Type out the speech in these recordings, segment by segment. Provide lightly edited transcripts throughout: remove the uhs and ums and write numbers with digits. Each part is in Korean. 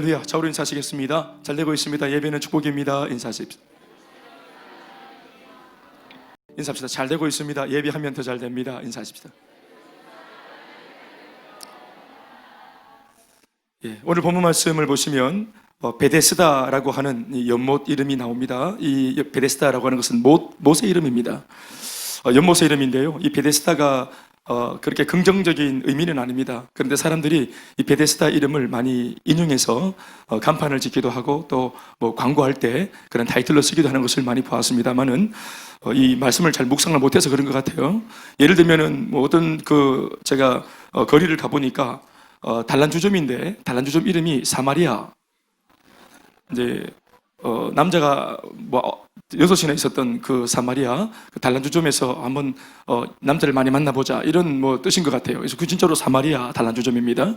할렐루야. 좌우로 인사하시겠습니다. 잘 되고 있습니다. 예배는 축복입니다. 인사하십시오. 인사합시다. 잘 되고 있습니다. 예배하면 더 잘 됩니다. 인사하십시다. 오늘 본문 말씀을 보시면 베데스다라고 하는 이 연못 이름이 나옵니다. 이 베데스다라고 하는 것은 못의 이름입니다. 연못의 이름인데요. 이 베데스다가 그렇게 긍정적인 의미는 아닙니다. 그런데 사람들이 이 베데스다 이름을 많이 인용해서 간판을 짓기도 하고 또 뭐 광고할 때 그런 타이틀로 쓰기도 하는 것을 많이 보았습니다만은 이 말씀을 잘 묵상을 못해서 그런 것 같아요. 예를 들면은 뭐 어떤 제가 거리를 가보니까 단란주점인데 단란주점 이름이 사마리아. 이제 남자가 뭐 6이나 있었던 그 사마리아 그 단란주점에서 한번 남자를 많이 만나보자 이런 뭐 뜻인 것 같아요. 그래서 그 진짜로 사마리아 단란주점입니다.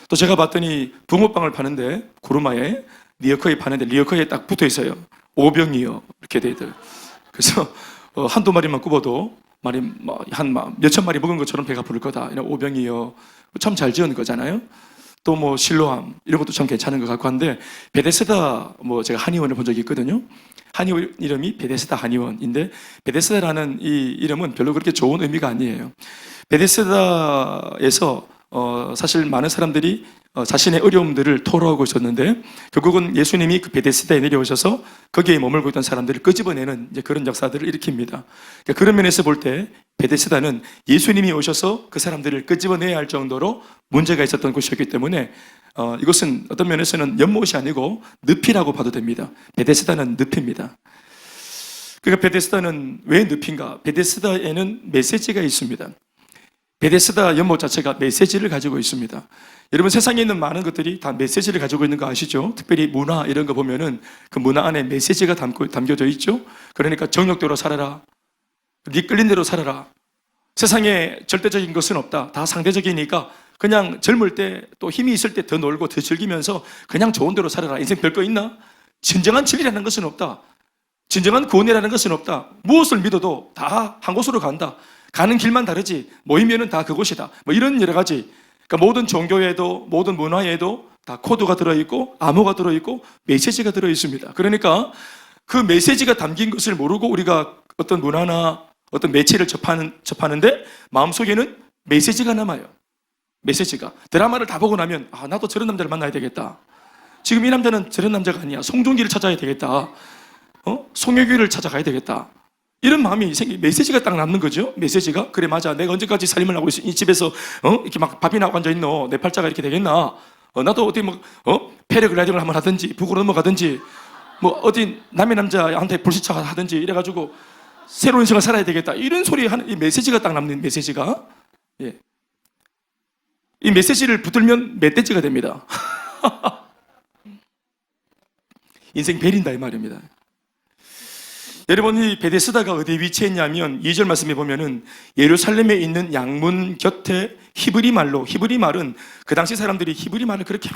또 제가 봤더니 붕어빵을 파는데 구르마에 리어커에 파는데 리어커에 딱 붙어 있어요. 오병이어 이렇게 돼 있더라고요. 그래서 한두 마리만 굽어도 한 몇천 마리 먹은 것처럼 배가 부를 거다. 이런 오병이어 참 잘 지은 거잖아요. 또 뭐 실로암 이런 것도 참 괜찮은 것 같고 한데 베데스다 뭐 제가 한의원을 본 적이 있거든요. 한의원 이름이 베데스다 한의원인데 베데스다라는 이 이름은 별로 그렇게 좋은 의미가 아니에요. 베데스다에서 사실 많은 사람들이 자신의 어려움들을 토로하고 있었는데 결국은 예수님이 그 베데스다에 내려오셔서 거기에 머물고 있던 사람들을 끄집어내는 이제 그런 역사들을 일으킵니다. 그러니까 그런 면에서 볼 때 베데스다는 예수님이 오셔서 그 사람들을 끄집어내야 할 정도로 문제가 있었던 곳이었기 때문에 이것은 어떤 면에서는 연못이 아니고 늪이라고 봐도 됩니다. 베데스다는 늪입니다. 그러니까 베데스다는 왜 늪인가? 베데스다에는 메시지가 있습니다. 베데스다 연못 자체가 메시지를 가지고 있습니다. 여러분 세상에 있는 많은 것들이 다 메시지를 가지고 있는 거 아시죠? 특별히 문화 이런 거 보면은 그 문화 안에 메시지가 담겨져 있죠. 그러니까 정욕대로 살아라. 네 끌린 대로 살아라. 세상에 절대적인 것은 없다. 다 상대적이니까 그냥 젊을 때 또 힘이 있을 때 더 놀고 더 즐기면서 그냥 좋은 대로 살아라. 인생 별거 있나? 진정한 진리라는 것은 없다. 진정한 구원이라는 것은 없다. 무엇을 믿어도 다 한 곳으로 간다. 가는 길만 다르지 모이면은 다 그곳이다. 뭐 이런 여러 가지. 그러니까 모든 종교에도 모든 문화에도 다 코드가 들어있고 암호가 들어있고 메시지가 들어있습니다. 그러니까 그 메시지가 담긴 것을 모르고 우리가 어떤 문화나 어떤 매체를 접하는데 마음속에는 메시지가 남아요. 메시지가. 드라마를 다 보고 나면 나도 저런 남자를 만나야 되겠다. 지금 이 남자는 저런 남자가 아니야. 송중기를 찾아야 되겠다. 송혜교를 찾아가야 되겠다. 이런 마음이 메시지가 딱 남는 거죠. 메시지가. 그래 맞아. 내가 언제까지 살림을 하고 있어. 이 집에서 이렇게 막 밥이나 하고 앉아있노. 내 팔자가 이렇게 되겠나. 나도 어디 패러글라이딩을 한번 하든지 북으로 넘어가든지 뭐 어디 남의 남자한테 불시착 하든지 이래가지고 새로운 인생을 살아야 되겠다. 이런 소리 하는 이 메시지가 딱 남는 메시지가. 예. 이 메시지를 붙들면 멧돼지가 됩니다. 인생 베린다 이 말입니다. 여러분 이 베데스다가 어디에 위치했냐면 2절 말씀에 보면은 예루살렘에 있는 양문 곁에 히브리 말은 그 당시 사람들이 히브리 말을 그렇게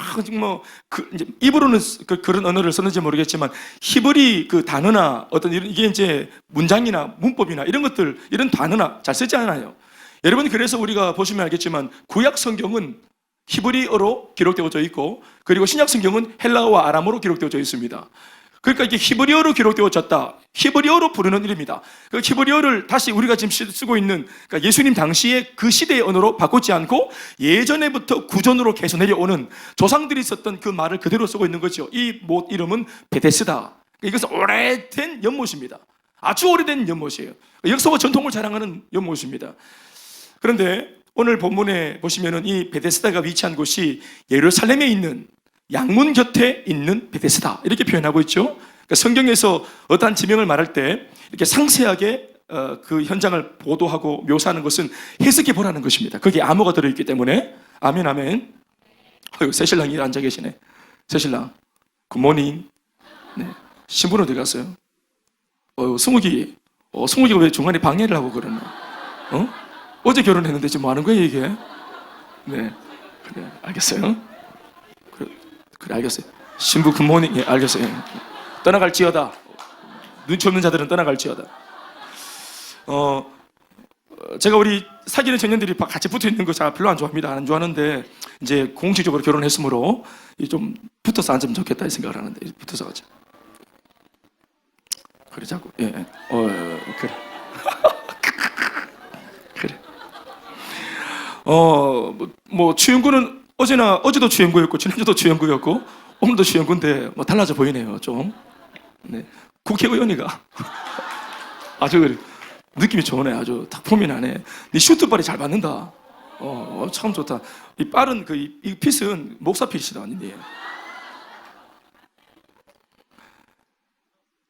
이제 입으로는 그런 언어를 썼는지 모르겠지만 히브리 그 단어나 어떤 이게 이제 문장이나 문법이나 이런 것들 이런 단어나 잘 쓰지 않아요. 여러분 그래서 우리가 보시면 알겠지만 구약 성경은 히브리어로 기록되어져 있고 그리고 신약 성경은 헬라어와 아람어로 기록되어져 있습니다. 그러니까 이게 히브리어로 기록되어졌다. 히브리어로 부르는 이름이다. 그 히브리어를 다시 우리가 지금 쓰고 있는 그러니까 예수님 당시에 그 시대의 언어로 바꾸지 않고 예전에부터 구전으로 계속 내려오는 조상들이 썼던 그 말을 그대로 쓰고 있는 거죠. 이 못 이름은 베데스다. 이것은 오래된 연못입니다. 아주 오래된 연못이에요. 역사와 전통을 자랑하는 연못입니다. 그런데 오늘 본문에 보시면은 이 베데스다가 위치한 곳이 예루살렘에 있는 양문 곁에 있는 베데스다 이렇게 표현하고 있죠. 그러니까 성경에서 어떠한 지명을 말할 때 이렇게 상세하게 그 현장을 보도하고 묘사하는 것은 해석해 보라는 것입니다. 거기에 암호가 들어있기 때문에 아멘 아멘. 새신랑이 앉아 계시네. 새신랑 굿모닝. 네. 신부는 어디 갔어요? 승욱이 승욱이가 왜 중간에 방해를 하고 그러나? 어제 결혼했는데 지금 뭐 하는 거예요 이게? 네 그래 알겠어요. 그래 알겠어요. 신부 굿모닝. 예 알겠어요. 떠나갈지어다. 눈치 없는 자들은 떠나갈지어다. 제가 우리 사귀는 청년들이 같이 붙어 있는 거 제가 별로 안 좋아합니다. 안 좋아하는데 이제 공식적으로 결혼했으므로 좀 붙어서 앉으면 좋겠다 이 생각을 하는데 붙어서 가자. 그래 자꾸 예. 그래. 그래. 뭐 추영구는 어제도 추영구였고 지난주도 추영구였고 오늘도 추영구인데 뭐 달라져 보이네요 좀. 네. 국회의원이가 아주 느낌이 좋네. 아주 딱 폼이 나네. 네 슈트발이 잘 받는다. 참 좋다. 이 빠른 이 핏은 목사 핏이다 아닌데.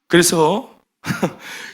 그래서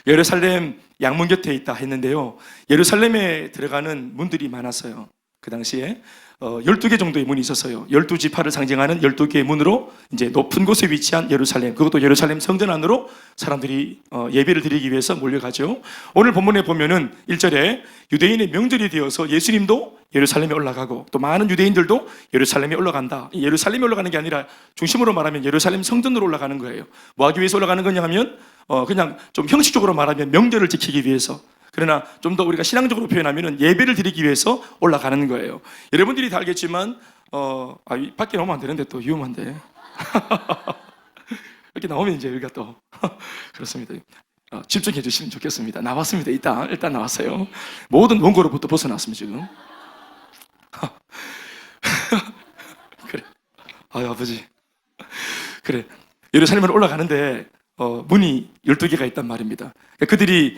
예루살렘 양문 곁에 있다 했는데요. 예루살렘에 들어가는 문들이 많았어요. 그 당시에 12개 정도의 문이 있었어요. 12지파를 상징하는 12개의 문으로 이제 높은 곳에 위치한 예루살렘, 그것도 예루살렘 성전 안으로 사람들이 예배를 드리기 위해서 몰려가죠. 오늘 본문에 보면은 1절에 유대인의 명절이 되어서 예수님도 예루살렘에 올라가고 또 많은 유대인들도 예루살렘에 올라간다. 예루살렘에 올라가는 게 아니라 중심으로 말하면 예루살렘 성전으로 올라가는 거예요. 뭐 하기 위해서 올라가는 거냐 하면 그냥 좀 형식적으로 말하면 명절을 지키기 위해서, 그러나 좀 더 우리가 신앙적으로 표현하면 예배를 드리기 위해서 올라가는 거예요. 여러분들이 다 알겠지만 밖에 나오면 안 되는데 또 위험한데 이렇게 나오면 이제 우리가 또 그렇습니다. 집중해 주시면 좋겠습니다. 나왔습니다. 일단 나왔어요. 모든 원고로부터 벗어났습니다 지금. 그래. 아유 아버지. 그래. 예루살렘으로 올라가는데 문이 12개가 있단 말입니다. 그들이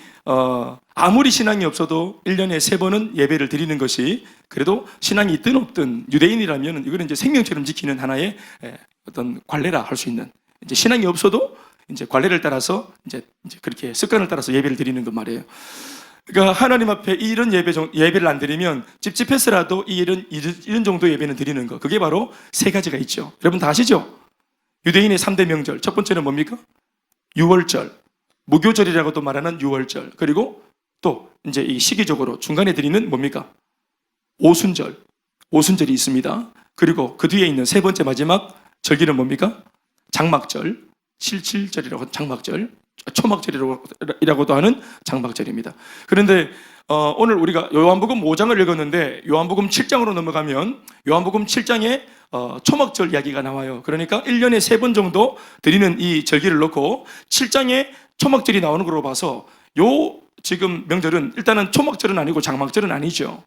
아무리 신앙이 없어도 1년에 3번은 예배를 드리는 것이, 그래도 신앙이 있든 없든 유대인이라면 이거는 이제 생명처럼 지키는 하나의 어떤 관례라 할 수 있는, 이제 신앙이 없어도 이제 관례를 따라서 이제 그렇게 습관을 따라서 예배를 드리는 것 말이에요. 그러니까 하나님 앞에 이런 예배를 안 드리면 찝찝해서라도 이런 정도 예배는 드리는 거, 그게 바로 3가지가 있죠. 여러분 다 아시죠? 유대인의 3대 명절, 첫 번째는 뭡니까? 유월절, 무교절이라고도 말하는 유월절, 그리고 또 이제 이 시기적으로 중간에 드리는 뭡니까? 오순절이 있습니다. 그리고 그 뒤에 있는 3번째 마지막 절기는 뭡니까? 장막절, 칠칠절이라고 장막절, 초막절이라고도 하는 장막절입니다. 그런데 오늘 우리가 요한복음 5장을 읽었는데 요한복음 7장으로 넘어가면 요한복음 7장에 초막절 이야기가 나와요. 그러니까 1년에 3번 정도 드리는 이 절기를 놓고 7장에 초막절이 나오는 걸로 봐서 요 지금 명절은 일단은 초막절은 아니고 장막절은 아니죠.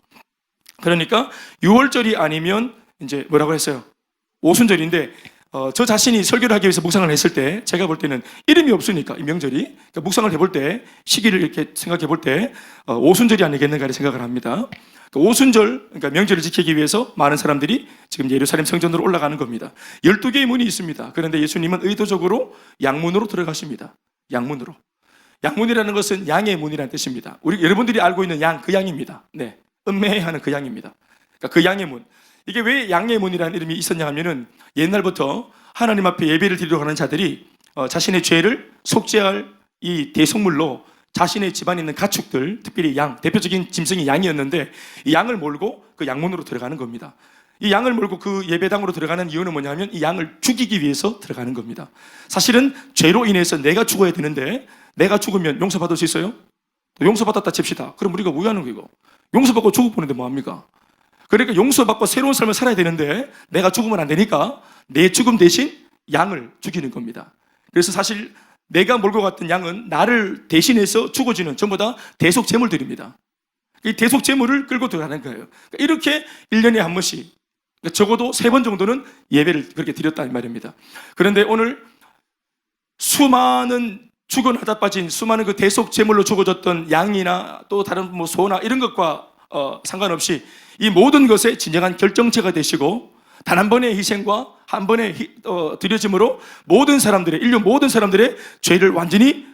그러니까 6월절이 아니면 이제 뭐라고 했어요? 오순절인데 저 자신이 설교를 하기 위해서 묵상을 했을 때 제가 볼 때는 이름이 없으니까 이 명절이, 그러니까 묵상을 해볼 때 시기를 이렇게 생각해 볼 때 오순절이 아니겠는가 생각을 합니다. 오순절, 그러니까 명절을 지키기 위해서 많은 사람들이 지금 예루살렘 성전으로 올라가는 겁니다. 12개의 문이 있습니다. 그런데 예수님은 의도적으로 양문으로 들어가십니다. 양문으로. 양문이라는 것은 양의 문이라는 뜻입니다. 여러분들이 알고 있는 양, 그 양입니다. 네, 음매하는 그 양입니다. 그러니까 그 양의 문. 이게 왜 양의 문이라는 이름이 있었냐 하면은 옛날부터 하나님 앞에 예배를 드리러 가는 자들이 자신의 죄를 속죄할 이 대속물로 자신의 집안에 있는 가축들, 특별히 양, 대표적인 짐승이 양이었는데 이 양을 몰고 그 양문으로 들어가는 겁니다. 이 양을 몰고 그 예배당으로 들어가는 이유는 뭐냐면 이 양을 죽이기 위해서 들어가는 겁니다. 사실은 죄로 인해서 내가 죽어야 되는데 내가 죽으면 용서받을 수 있어요? 용서받았다 칩시다. 그럼 우리가 뭐 하는 거고? 용서받고 죽어보는데 뭐합니까? 그러니까 용서받고 새로운 삶을 살아야 되는데 내가 죽으면 안 되니까 내 죽음 대신 양을 죽이는 겁니다. 그래서 사실 내가 몰고 갔던 양은 나를 대신해서 죽어지는 전부 다 대속 제물들입니다. 이 대속 제물을 끌고 들어가는 거예요. 그러니까 이렇게 1년에 한 번씩, 적어도 3번 정도는 예배를 그렇게 드렸다는 말입니다. 그런데 오늘 수많은 죽어나다 빠진 수많은 그 대속 제물로 죽어졌던 양이나 또 다른 뭐 소나 이런 것과 상관없이 이 모든 것에 진정한 결정체가 되시고 단 한 번의 희생과 한 번의 드려짐으로 인류 모든 사람들의 죄를 완전히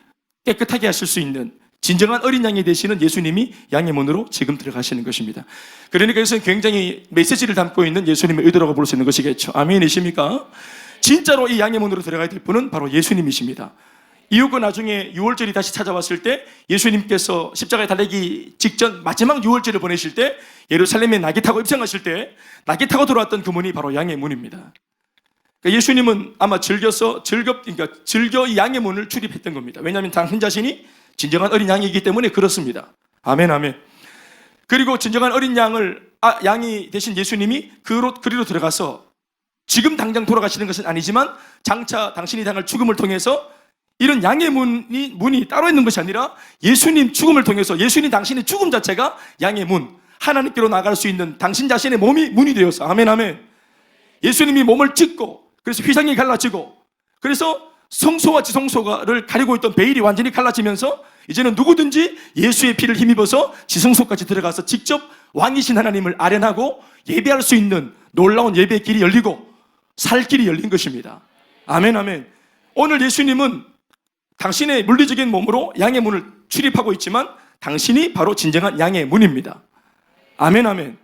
깨끗하게 하실 수 있는 진정한 어린 양이 되시는 예수님이 양의 문으로 지금 들어가시는 것입니다. 그러니까 이것은 굉장히 메시지를 담고 있는 예수님의 의도라고 볼 수 있는 것이겠죠. 아멘이십니까? 진짜로 이 양의 문으로 들어가야 될 분은 바로 예수님이십니다. 이후가 나중에 6월절이 다시 찾아왔을 때 예수님께서 십자가에 달리기 직전 마지막 6월절을 보내실 때 예루살렘에 낙이 타고 입성하실 때 낙이 타고 들어왔던 그 문이 바로 양의 문입니다. 그러니까 예수님은 아마 즐겨 이 양의 문을 출입했던 겁니다. 왜냐하면 당신 자신이 진정한 어린 양이기 때문에 그렇습니다. 아멘, 아멘. 그리고 진정한 어린 양이 되신 예수님이 그리로 들어가서 지금 당장 돌아가시는 것은 아니지만 장차 당신이 당할 죽음을 통해서 이런 양의 문이 따로 있는 것이 아니라 예수님 죽음을 통해서 예수님 당신의 죽음 자체가 양의 문, 하나님께로 나갈 수 있는 당신 자신의 몸이 문이 되어서, 아멘 아멘. 예수님이 몸을 찢고 그래서 휘장이 갈라지고 그래서 성소와 지성소를 가리고 있던 베일이 완전히 갈라지면서 이제는 누구든지 예수의 피를 힘입어서 지성소까지 들어가서 직접 왕이신 하나님을 아련하고 예배할 수 있는 놀라운 예배의 길이 열리고 살 길이 열린 것입니다. 아멘 아멘. 오늘 예수님은 당신의 물리적인 몸으로 양의 문을 출입하고 있지만 당신이 바로 진정한 양의 문입니다. 아멘 아멘.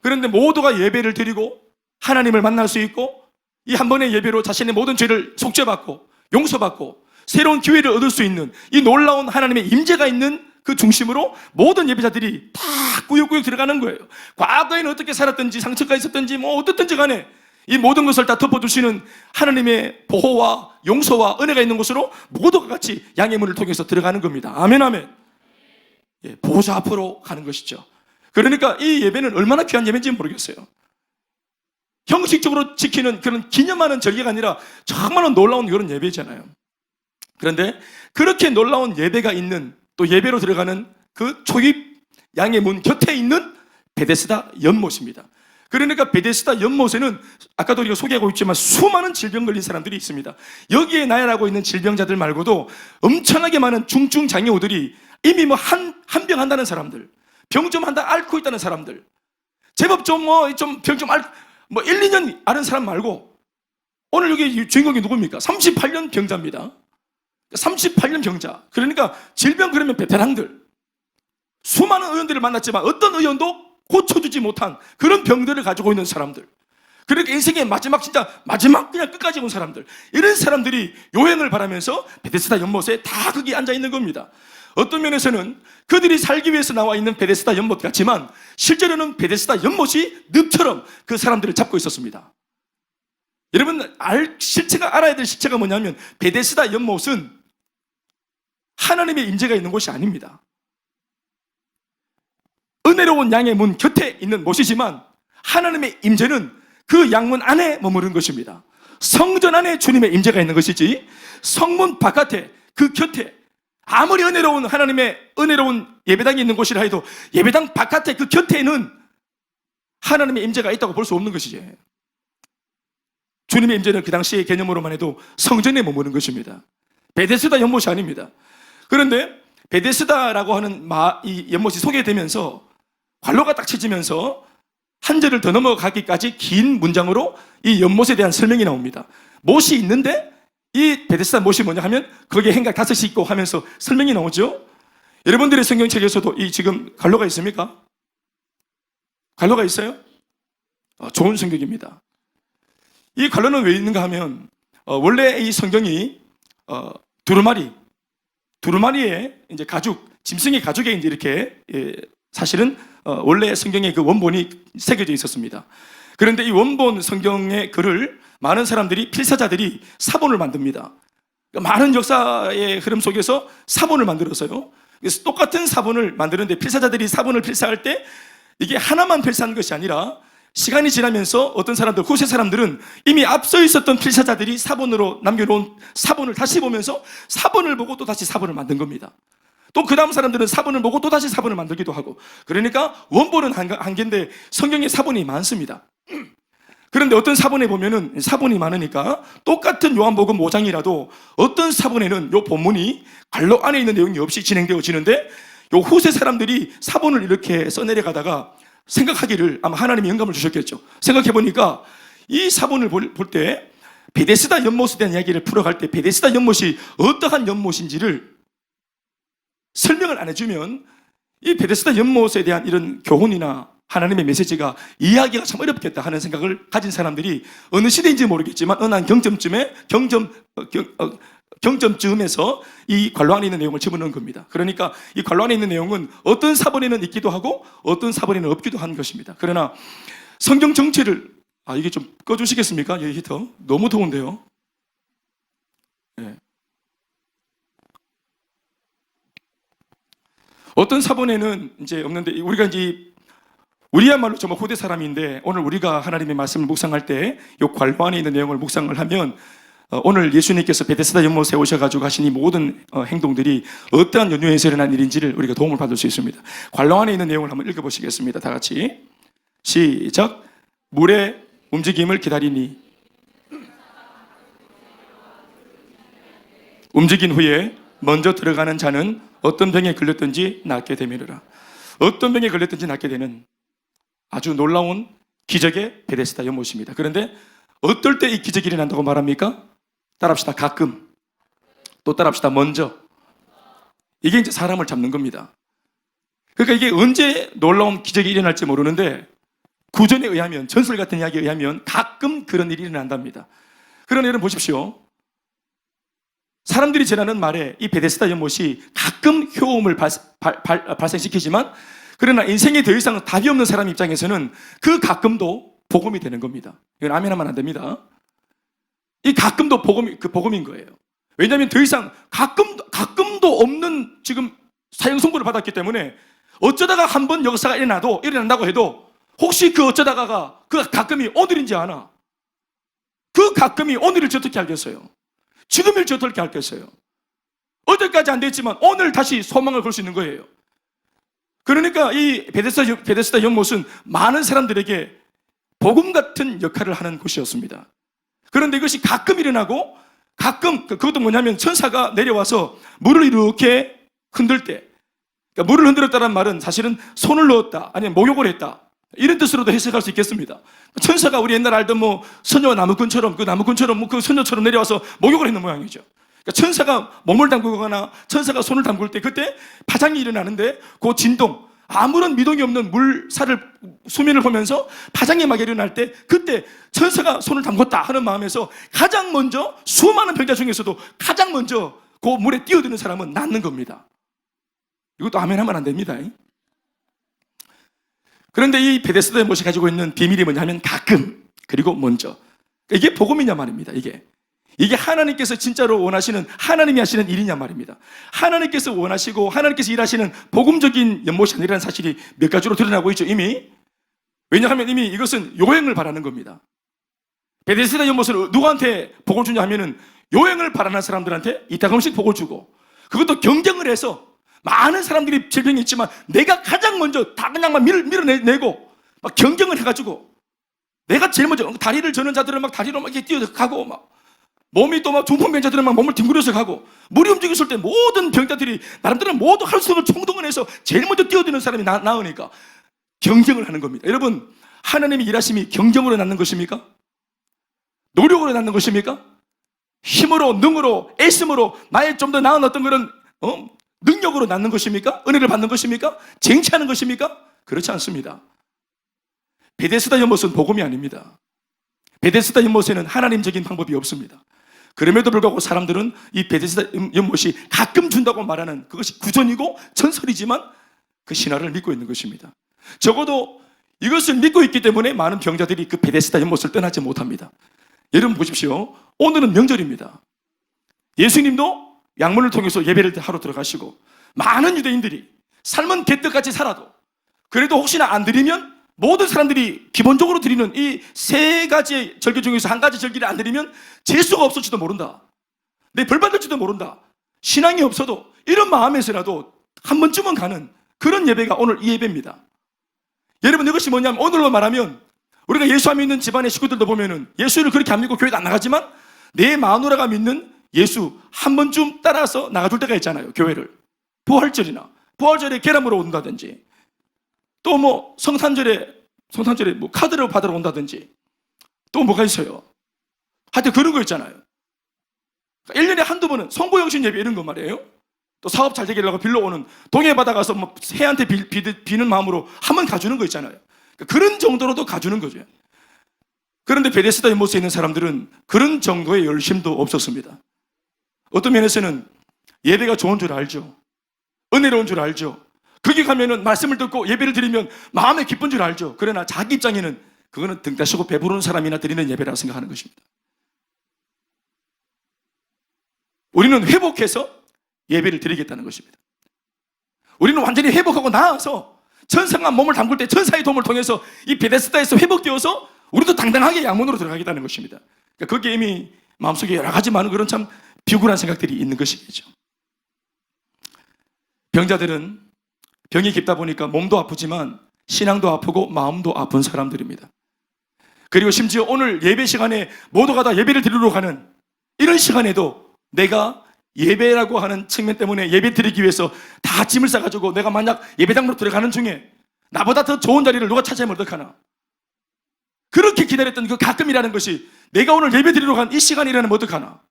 그런데 모두가 예배를 드리고 하나님을 만날 수 있고 이 한 번의 예배로 자신의 모든 죄를 속죄받고 용서받고 새로운 기회를 얻을 수 있는 이 놀라운 하나님의 임재가 있는 그 중심으로 모든 예배자들이 다 꾸역꾸역 들어가는 거예요. 과거에는 어떻게 살았든지 상처가 있었든지 뭐 어떻든지 간에 이 모든 것을 다 덮어주시는 하나님의 보호와 용서와 은혜가 있는 곳으로 모두가 같이 양의 문을 통해서 들어가는 겁니다. 아멘 아멘. 예, 보호자 앞으로 가는 것이죠. 그러니까 이 예배는 얼마나 귀한 예배인지 모르겠어요. 형식적으로 지키는 그런 기념하는 절기가 아니라 정말 놀라운 그런 예배잖아요. 그런데 그렇게 놀라운 예배가 있는 또 예배로 들어가는 그 초입 양의 문 곁에 있는 베데스다 연못입니다. 그러니까 베데스다 연못에는 아까도 우리가 소개하고 있지만 수많은 질병 걸린 사람들이 있습니다. 여기에 나열하고 있는 질병자들 말고도 엄청나게 많은 중증 장애우들이 이미 뭐 한 병 한다는 사람들, 병 좀 앓고 있다는 사람들, 제법 병 좀 앓고 1, 2년 앓은 사람 말고 오늘 여기 주인공이 누굽니까? 38년 병자입니다. 38년 병자. 그러니까 질병 그러면 베테랑들. 수많은 의원들을 만났지만 어떤 의원도 고쳐주지 못한 그런 병들을 가지고 있는 사람들. 그러니까 인생의 마지막 그냥 끝까지 온 사람들. 이런 사람들이 요행을 바라면서 베데스다 연못에 다 거기 앉아 있는 겁니다. 어떤 면에서는 그들이 살기 위해서 나와 있는 베데스다 연못 같지만 실제로는 베데스다 연못이 늪처럼 그 사람들을 잡고 있었습니다. 여러분 알아야 될 실체가 뭐냐면 베데스다 연못은 하나님의 임재가 있는 곳이 아닙니다. 은혜로운 양의 문 곁에 있는 못이지만 하나님의 임재는 그 양문 안에 머무른 것입니다. 성전 안에 주님의 임재가 있는 것이지 성문 바깥에 그 곁에 아무리 은혜로운 하나님의 은혜로운 예배당이 있는 곳이라 해도 예배당 바깥에 그 곁에는 하나님의 임재가 있다고 볼 수 없는 것이지. 주님의 임재는 그 당시의 개념으로만 해도 성전에 머무는 것입니다. 베데스다 연못이 아닙니다. 그런데 베데스다라고 하는 이 연못이 소개되면서 관로가 딱 쳐지면서 한 절을 더 넘어가기까지 긴 문장으로 이 연못에 대한 설명이 나옵니다. 못이 있는데 이 베데스다 못이 뭐냐 하면 거기에 행각 5이 있고 하면서 설명이 나오죠. 여러분들의 성경책에서도 이 지금 관로가 있습니까? 관로가 있어요? 좋은 성경입니다. 이 관로는 왜 있는가 하면 원래 이 성경이 두루마리의 이제 가죽, 짐승의 가죽에 이제 이렇게 사실은 원래 성경의 그 원본이 새겨져 있었습니다. 그런데 이 원본 성경의 글을 많은 사람들이 필사자들이 사본을 만듭니다. 그러니까 많은 역사의 흐름 속에서 사본을 만들었어요. 그래서 똑같은 사본을 만드는데 필사자들이 사본을 필사할 때 이게 하나만 필사한 것이 아니라 시간이 지나면서 어떤 사람들, 후세 사람들은 이미 앞서 있었던 필사자들이 사본으로 남겨놓은 사본을 다시 보면서 사본을 보고 또 다시 사본을 만든 겁니다. 또 그 다음 사람들은 사본을 보고 또 다시 사본을 만들기도 하고. 그러니까 원본은 한 개인데 성경에 사본이 많습니다. 그런데 어떤 사본에 보면은 사본이 많으니까 똑같은 요한복음 5장이라도 어떤 사본에는 요 본문이 관로 안에 있는 내용이 없이 진행되어지는데 요 후세 사람들이 사본을 이렇게 써내려가다가 생각하기를 아마 하나님이 영감을 주셨겠죠. 생각해보니까 이 사본을 볼 때 베데스다 연못에 대한 이야기를 풀어갈 때 베데스다 연못이 어떠한 연못인지를 설명을 안 해주면 이 베데스다 연못에 대한 이런 교훈이나 하나님의 메시지가 이해하기가 참 어렵겠다 하는 생각을 가진 사람들이 어느 시대인지 모르겠지만 어느 한 경점쯤에서 이 관로 안에 있는 내용을 집어넣은 겁니다. 그러니까 이 관로 안에 있는 내용은 어떤 사본에는 있기도 하고 어떤 사본에는 없기도 한 것입니다. 그러나 성경 정체를 이게 좀 꺼주시겠습니까? 여기 히터 너무 더운데요. 네. 어떤 사본에는 이제 없는데, 우리가 이제 우리야말로 정말 후대 사람인데, 오늘 우리가 하나님의 말씀을 묵상할 때 이 관로 안에 있는 내용을 묵상을 하면 오늘 예수님께서 베데스다 연못에 오셔가지고 하신 이 모든 행동들이 어떠한 연유에서 일어난 일인지를 우리가 도움을 받을 수 있습니다. 관로 안에 있는 내용을 한번 읽어보시겠습니다. 다 같이 시작. 물의 움직임을 기다리니 움직인 후에 먼저 들어가는 자는 어떤 병에 걸렸든지 낫게 되미르라. 어떤 병에 걸렸든지 낫게 되는 아주 놀라운 기적의 베데스다 연못입니다. 그런데 어떨 때 이 기적이 일어난다고 말합니까? 따라합시다. 가끔. 또 따라합시다. 먼저. 이게 이제 사람을 잡는 겁니다. 그러니까 이게 언제 놀라운 기적이 일어날지 모르는데, 구전에 의하면, 전설 같은 이야기에 의하면 가끔 그런 일이 일어난답니다. 그러나 여러분 보십시오. 사람들이 전하는 말에 이 베데스다 연못이 가끔 효험을 발생시키지만, 그러나 인생에 더 이상 답이 없는 사람 입장에서는 그 가끔도 복음이 되는 겁니다. 이건 아멘 하면 안 됩니다. 이 가끔도 복음인 거예요. 왜냐하면 더 이상 가끔도 없는 지금 사형 선고를 받았기 때문에, 어쩌다가 한번 역사가 일어난다고 해도 혹시 그 어쩌다가가 그 가끔이 오늘인지 아나? 그 가끔이 오늘일지 어떻게 알겠어요? 지금일지 어떻게 알겠어요? 어제까지 안 됐지만 오늘 다시 소망을 걸 수 있는 거예요. 그러니까 이 베데스다 연못은 많은 사람들에게 복음 같은 역할을 하는 곳이었습니다. 그런데 이것이 가끔 일어나고, 가끔 그것도 뭐냐면 천사가 내려와서 물을 이렇게 흔들 때, 그러니까 물을 흔들었다는 말은 사실은 손을 넣었다, 아니면 목욕을 했다, 이런 뜻으로도 해석할 수 있겠습니다. 천사가 우리 옛날 알던 선녀와 나무꾼처럼, 그 나무꾼처럼 그 선녀처럼 내려와서 목욕을 했는 모양이죠. 그러니까 천사가 몸을 담그거나 천사가 손을 담글 때, 그때 파장이 일어나는데, 그 진동, 아무런 미동이 없는 수면을 보면서 파장이 막 일어날 때, 그때 천사가 손을 담궜다 하는 마음에서 가장 먼저, 수많은 병자 중에서도 가장 먼저 그 물에 뛰어드는 사람은 낫는 겁니다. 이것도 아멘 하면 안 됩니다. 그런데 이 베데스다 연못이 가지고 있는 비밀이 뭐냐면 가끔, 그리고 먼저. 이게 복음이냐 말입니다. 이게 하나님께서 진짜로 원하시는, 하나님이 하시는 일이냐 말입니다. 하나님께서 원하시고 하나님께서 일하시는 복음적인 연못이 아니라는 사실이 몇 가지로 드러나고 있죠, 이미. 왜냐하면 이미 이것은 요행을 바라는 겁니다. 베데스다 연못을 누구한테 복을 주냐 하면은 요행을 바라는 사람들한테 이따금씩 복을 주고, 그것도 경쟁을 해서 많은 사람들이 질병이 있지만 내가 가장 먼저 다 그냥 막 밀어내고 막 경쟁을 해가지고, 내가 제일 먼저, 다리를 저는 자들은 막 다리로 막 이렇게 뛰어가고, 막 몸이 또 막 중풍병자들은 막 몸을 뒹굴려서 가고, 물이 움직였을 때 모든 병자들이 나름대로 모두 할 수 없는 총동을 해서 제일 먼저 뛰어드는 사람이 나으니까 경쟁을 하는 겁니다. 여러분, 하나님의 일하심이 경쟁으로 낳는 것입니까? 노력으로 낳는 것입니까? 힘으로, 능으로, 애씀으로, 나의 좀 더 나은 어떤 그런 능력으로 낳는 것입니까? 은혜를 받는 것입니까? 쟁취하는 것입니까? 그렇지 않습니다. 베데스다 연못은 복음이 아닙니다. 베데스다 연못에는 하나님적인 방법이 없습니다. 그럼에도 불구하고 사람들은 이 베데스다 연못이 가끔 준다고 말하는 그것이 구전이고 전설이지만 그 신화를 믿고 있는 것입니다. 적어도 이것을 믿고 있기 때문에 많은 병자들이 그 베데스다 연못을 떠나지 못합니다. 여러분 보십시오. 오늘은 명절입니다. 예수님도 양문을 통해서 예배를 하러 들어가시고, 많은 유대인들이 삶은 개떡같이 살아도 그래도 혹시나 안 드리면, 모든 사람들이 기본적으로 드리는 이 세 가지 절기 중에서 한 가지 절기를 안 드리면 재수가 없을지도 모른다, 내 벌 받을지도 모른다, 신앙이 없어도 이런 마음에서라도 한 번쯤은 가는 그런 예배가 오늘 이 예배입니다. 여러분, 이것이 뭐냐면, 오늘로 말하면 우리가 예수 안 믿는 집안의 식구들도 보면은 예수를 그렇게 안 믿고 교회도 안 나가지만 내 마누라가 믿는 예수 한 번쯤 따라서 나가줄 때가 있잖아요. 교회를 부활절이나 부활절에 계란으로 온다든지, 또 성탄절에 카드를 받으러 온다든지, 또 뭐가 있어요? 하여튼 그런 거 있잖아요. 1년에 한두 번은 송구영신 예배 이런 거 말이에요. 또 사업 잘 되게 하려고 빌려오는, 동해 바다 가서 새한테 비는 마음으로 한번 가주는 거 있잖아요. 그런 정도로도 가주는 거죠. 그런데 베데스다 연못에 있는 사람들은 그런 정도의 열심도 없었습니다. 어떤 면에서는 예배가 좋은 줄 알죠. 은혜로운 줄 알죠. 거기 가면은 말씀을 듣고 예배를 드리면 마음에 기쁜 줄 알죠. 그러나 자기 입장에는 그거는 등 따시고 배부른 사람이나 드리는 예배라고 생각하는 것입니다. 우리는 회복해서 예배를 드리겠다는 것입니다. 우리는 완전히 회복하고 나아서 천사가 몸을 담글 때 천사의 도움을 통해서 이 베데스다에서 회복되어서 우리도 당당하게 양문으로 들어가겠다는 것입니다. 그러니까 거기에 이미 마음속에 여러 가지 많은 그런 참 비굴한 생각들이 있는 것이겠죠. 병자들은 병이 깊다 보니까 몸도 아프지만 신앙도 아프고 마음도 아픈 사람들입니다. 그리고 심지어 오늘 예배 시간에 모두가 다 예배를 드리러 가는 이런 시간에도 내가 예배라고 하는 측면 때문에 예배 드리기 위해서 다 짐을 싸가지고 내가 만약 예배당으로 들어가는 중에 나보다 더 좋은 자리를 누가 차지하면 어떡하나. 그렇게 기다렸던 그 가끔이라는 것이 내가 오늘 예배 드리러 간 이 시간이라면 어떡하나.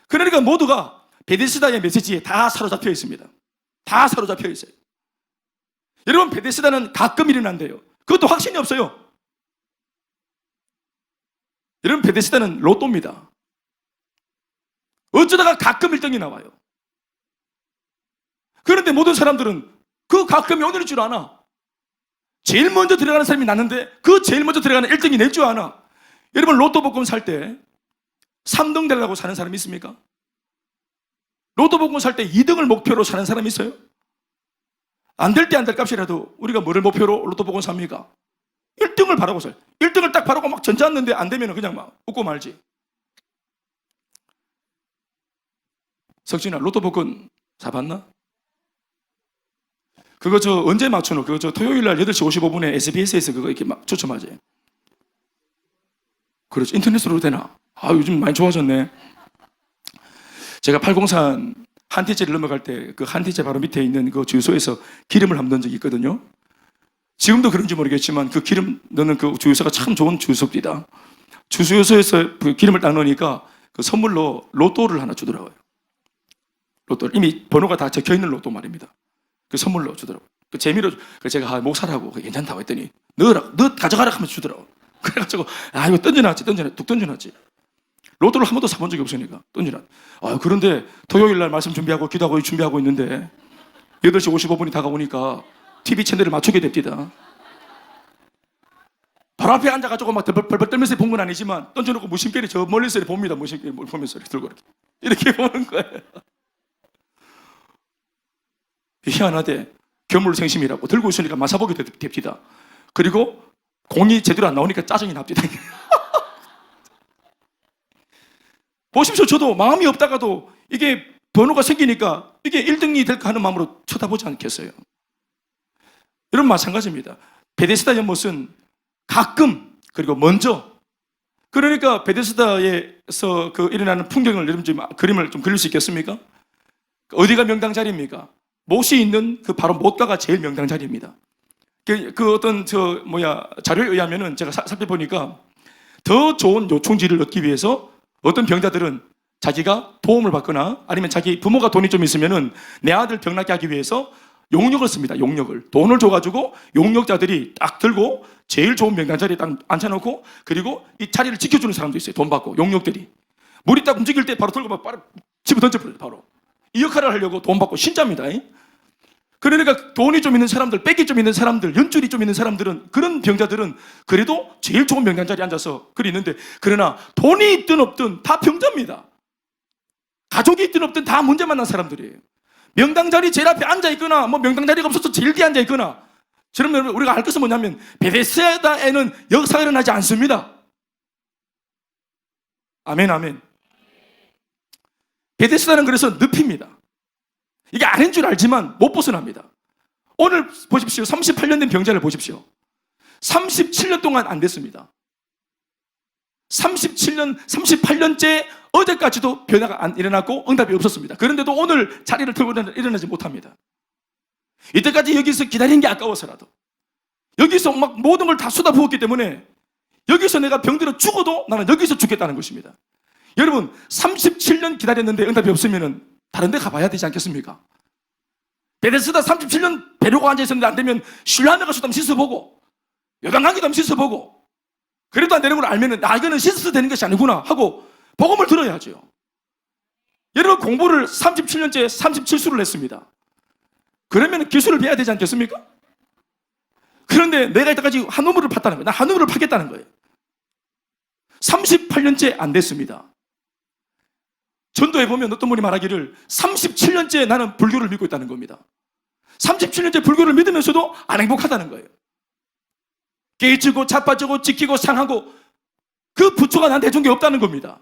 그러니까 모두가 베데스다의 메시지에 다 사로잡혀 있습니다. 다 사로잡혀 있어요. 여러분, 베데스다는 가끔 일어난대요. 그것도 확신이 없어요. 여러분, 베데스다는 로또입니다. 어쩌다가 가끔 1등이 나와요. 그런데 모든 사람들은 그 가끔이 오늘일 줄 아나. 제일 먼저 들어가는 사람이 났는데 그 제일 먼저 들어가는 1등이 낼 줄 아나. 여러분, 로또 복권 살 때 3등 되려고 사는 사람이 있습니까? 로또 복권 살 때 2등을 목표로 사는 사람이 있어요? 안 될 때 안 될 값이라도 우리가 뭐를 목표로 로또 복권 삽니까? 1등을 바라고 사요. 1등을 딱 바라고 막 전자했는데 안 되면 그냥 막 웃고 말지. 석진아, 로또 복권 사봤나? 그거 저 언제 맞추노? 그거 저 토요일 날 8시 55분에 SBS에서 그거 이렇게 막 추첨하지. 그렇죠. 인터넷으로 되나? 아, 요즘 많이 좋아졌네. 제가 팔공산 한티제를 넘어갈 때 그 한티제 바로 밑에 있는 그 주유소에서 기름을 한번 넣은 적이 있거든요. 지금도 그런지 모르겠지만 그 기름 넣는 그 주유소가 참 좋은 주유소입니다. 주유소에서 그 기름을 딱 넣으니까 그 선물로 로또를 하나 주더라고요. 로또 이미 번호가 다 적혀 있는 로또 말입니다. 그 선물로 주더라고요. 그 재미로 제가 목 사라고 괜찮다고 했더니 넣어라, 너 가져가라 하면서 주더라고. 그래가지고 이거 던져놨지, 뚝 던져놨지. 로또를 한 번도 사본 적이 없으니까 던져놨. 그런데 토요일 날 말씀 준비하고 기도하고 준비하고 있는데 8시 55분이 다가오니까 TV 채널을 맞추게 됩니다. 바로 앞에 앉아가지고 막 벌벌 떨면서 본 건 아니지만 던져놓고 무심결에 저 멀리서 봅니다. 무심결에 보면서 들고 이렇게 보는 거예요. 희한하대. 견물생심이라고 들고 있으니까 맞아보게 됩니다. 그리고 공이 제대로 안 나오니까 짜증이 납니다. 보십시오. 저도 마음이 없다가도 이게 번호가 생기니까 이게 1등이 될까 하는 마음으로 쳐다보지 않겠어요. 여러분, 마찬가지입니다. 베데스다 연못은 가끔, 그리고 먼저, 그러니까 베데스다에서 그 일어나는 풍경을 여러분 좀 그림을 좀 그릴 수 있겠습니까? 어디가 명당 자리입니까? 못이 있는 그 바로 못가가 제일 명당 자리입니다. 그 어떤 자료에 의하면은 제가 살펴보니까 더 좋은 요충지를 얻기 위해서 어떤 병자들은 자기가 도움을 받거나 아니면 자기 부모가 돈이 좀 있으면은 내 아들 병 낫게 하기 위해서 용역을 씁니다. 용역을. 돈을 줘가지고 용역자들이 딱 들고 제일 좋은 명당 자리에 딱 앉혀놓고 그리고 이 자리를 지켜주는 사람도 있어요. 돈 받고 용역들이. 물이 딱 움직일 때 바로 들고 막 바로 집어 던져버려요. 바로. 이 역할을 하려고 돈 받고 신자입니다. 그러니까 돈이 좀 있는 사람들, 빽이 좀 있는 사람들, 연줄이 좀 있는 사람들은, 그런 병자들은 그래도 제일 좋은 명당 자리에 앉아서 그리 있는데, 그러나 돈이 있든 없든 다 병자입니다. 가족이 있든 없든 다 문제 만난 사람들이에요. 명당 자리 제일 앞에 앉아 있거나 명당 자리가 없어서 제일 뒤에 앉아 있거나. 여러분, 우리가 알 것은 뭐냐면 베데스다에는 역사가 일어나지 않습니다. 아멘, 아멘. 베데스다는 그래서 늪입니다. 이게 아닌 줄 알지만 못 벗어납니다. 오늘 보십시오. 38년 된 병자를 보십시오. 37년 동안 안 됐습니다. 38년째 어제까지도 변화가 안 일어났고 응답이 없었습니다. 그런데도 오늘 자리를 털고 일어나지 못합니다. 이때까지 여기서 기다린 게 아까워서라도, 여기서 막 모든 걸 다 쏟아부었기 때문에 여기서 내가 병들어 죽어도 나는 여기서 죽겠다는 것입니다. 여러분, 37년 기다렸는데 응답이 없으면 다른 데 가봐야 되지 않겠습니까? 베데스다 37년 배려고 앉아있었는데 안 되면 신라면 가서 한번 씻어보고 요단강기도 한번 씻어보고 그래도 안 되는 걸 알면 이거는 씻어서 되는 것이 아니구나 하고 복음을 들어야죠. 여러분, 공부를 37년째 37수를 했습니다. 그러면 기술을 배워야 되지 않겠습니까? 그런데 내가 이때까지 한 우물을 팠다는 거예요. 나 한 우물을 파겠다는 거예요. 38년째 안 됐습니다. 전도에 보면 어떤 분이 말하기를 37년째 나는 불교를 믿고 있다는 겁니다. 37년째 불교를 믿으면서도 안 행복하다는 거예요. 깨지고 자빠지고 지키고 상하고 그 부처가 나한테 해준 게 없다는 겁니다.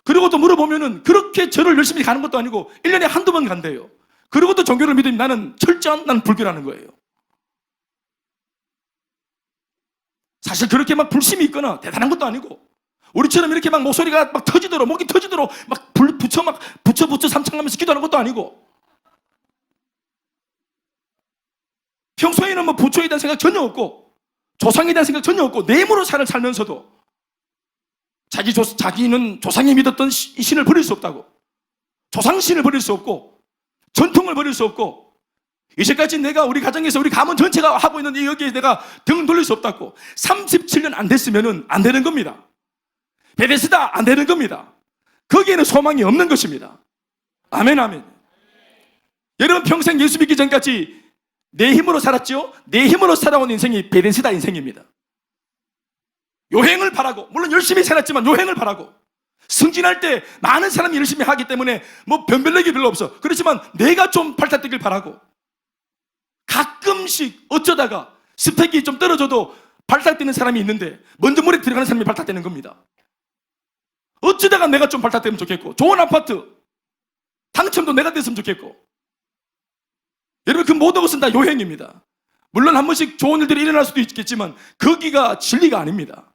그리고 또 물어보면은 그렇게 절을 열심히 가는 것도 아니고 1년에 한두 번 간대요. 그리고 또 종교를 믿으면 나는 철저한 난 불교라는 거예요. 사실 그렇게 막 불심이 있거나 대단한 것도 아니고 우리처럼 이렇게 막 목소리가 막 터지도록 목이 터지도록 막 부처 삼창하면서 기도하는 것도 아니고 평소에는 뭐 부처에 대한 생각 전혀 없고 조상에 대한 생각 전혀 없고 내 힘으로 살면서도 자기는 조상이 믿었던 이 신을 버릴 수 없다고, 조상신을 버릴 수 없고 전통을 버릴 수 없고 이제까지 내가 우리 가정에서 우리 가문 전체가 하고 있는 여기에 내가 등을 돌릴 수 없다고. 37년 안 됐으면 안 되는 겁니다. 베데스다 안 되는 겁니다. 거기에는 소망이 없는 것입니다. 아멘 아멘. 여러분 평생 예수 믿기 전까지 내 힘으로 살았죠? 내 힘으로 살아온 인생이 베데스다 인생입니다. 요행을 바라고, 물론 열심히 살았지만 요행을 바라고, 승진할 때 많은 사람이 열심히 하기 때문에 뭐 변별력이 별로 없어. 그렇지만 내가 좀 발탁되길 바라고, 가끔씩 어쩌다가 스펙이 좀 떨어져도 발탁되는 사람이 있는데 먼저 물에 들어가는 사람이 발탁되는 겁니다. 어쩌다가 내가 좀 발탁되면 좋겠고, 좋은 아파트 당첨도 내가 됐으면 좋겠고. 여러분 그 모든 것은 다 요행입니다. 물론 한 번씩 좋은 일들이 일어날 수도 있겠지만 거기가 진리가 아닙니다.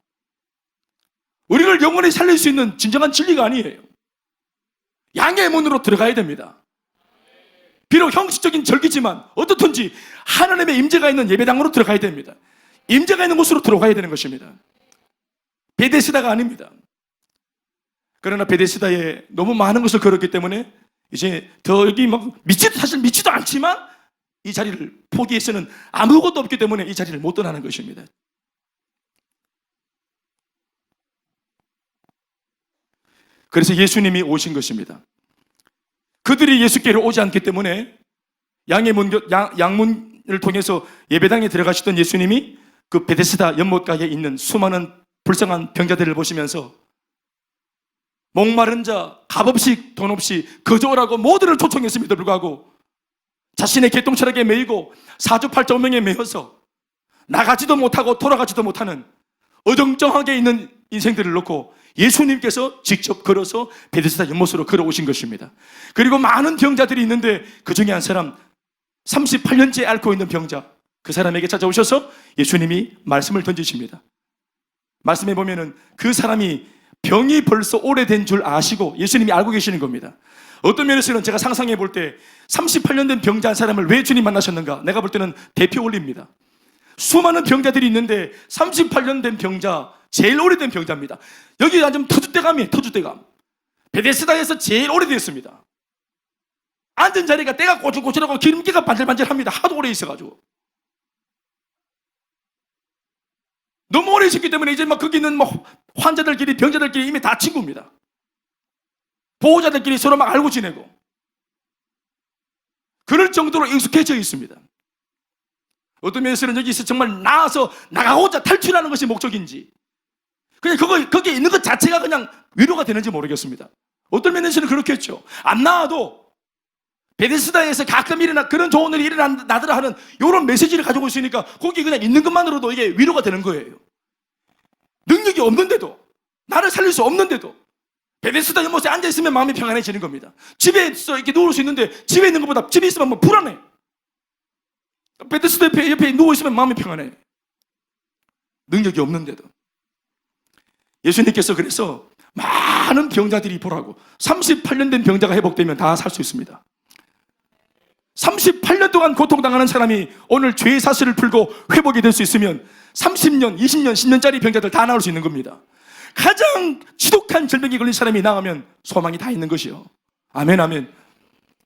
우리를 영원히 살릴 수 있는 진정한 진리가 아니에요. 양의 문으로 들어가야 됩니다. 비록 형식적인 절기지만 어떻든지 하나님의 임재가 있는 예배당으로 들어가야 됩니다. 임재가 있는 곳으로 들어가야 되는 것입니다. 베데스다가 아닙니다. 그러나 베데스다에 너무 많은 것을 걸었기 때문에 이제 더 여기 막 사실 믿지도 않지만 이 자리를 포기해서는 아무것도 없기 때문에 이 자리를 못 떠나는 것입니다. 그래서 예수님이 오신 것입니다. 그들이 예수께로 오지 않기 때문에 양문을 통해서 예배당에 들어가시던 예수님이 그 베데스다 연못가에 있는 수많은 불쌍한 병자들을 보시면서 목마른 자, 값없이 돈 없이 거저 오라고 모두를 초청했음에도 불구하고 자신의 개똥철학에 매이고 사주팔자오명에 매여서 나가지도 못하고 돌아가지도 못하는 어정쩡하게 있는 인생들을 놓고 예수님께서 직접 걸어서 베데스다 연못으로 걸어오신 것입니다. 그리고 많은 병자들이 있는데 그 중에 한 사람 38년째 앓고 있는 병자, 그 사람에게 찾아오셔서 예수님이 말씀을 던지십니다. 말씀해 보면은 그 사람이 병이 벌써 오래된 줄 아시고 예수님이 알고 계시는 겁니다. 어떤 면에서는 제가 상상해 볼 때 38년 된 병자 한 사람을 왜 주님 만나셨는가? 내가 볼 때는 대표 원리입니다. 수많은 병자들이 있는데 38년 된 병자, 제일 오래된 병자입니다. 여기 앉으면 터줏대감이에요. 터줏대감. 베데스다에서 제일 오래됐습니다. 앉은 자리가 때가 꼬질꼬질하고 기름기가 반질반질합니다. 하도 오래 있어가지고. 너무 오래 있었기 때문에 이제 막 거기 있는 뭐 환자들끼리 병자들끼리 이미 다 친구입니다. 보호자들끼리 서로 막 알고 지내고 그럴 정도로 익숙해져 있습니다. 어떤 면에서는 여기서 정말 나가고자 탈출하는 것이 목적인지 그냥 거기에 있는 것 자체가 그냥 위로가 되는지 모르겠습니다. 어떤 면에서는 그렇겠죠. 안 나와도 베데스다에서 가끔 일어나 그런 좋은 일이 일어나더라 하는 이런 메시지를 가지고 있으니까 거기 그냥 있는 것만으로도 이게 위로가 되는 거예요. 능력이 없는데도, 나를 살릴 수 없는데도 베데스다 연못에 앉아있으면 마음이 평안해지는 겁니다. 집에서 이렇게 누울 수 있는데 집에 있는 것보다 집에 있으면 뭐 불안해. 베데스다 옆에 누워있으면 마음이 평안해. 능력이 없는데도. 예수님께서 그래서 많은 병자들이 보라고 38년 된 병자가 회복되면 다 살 수 있습니다. 38년 동안 고통당하는 사람이 오늘 죄의 사슬을 풀고 회복이 될 수 있으면 30년, 20년, 10년짜리 병자들 다 나올 수 있는 겁니다. 가장 지독한 질병이 걸린 사람이 나가면 소망이 다 있는 것이요. 아멘 아멘.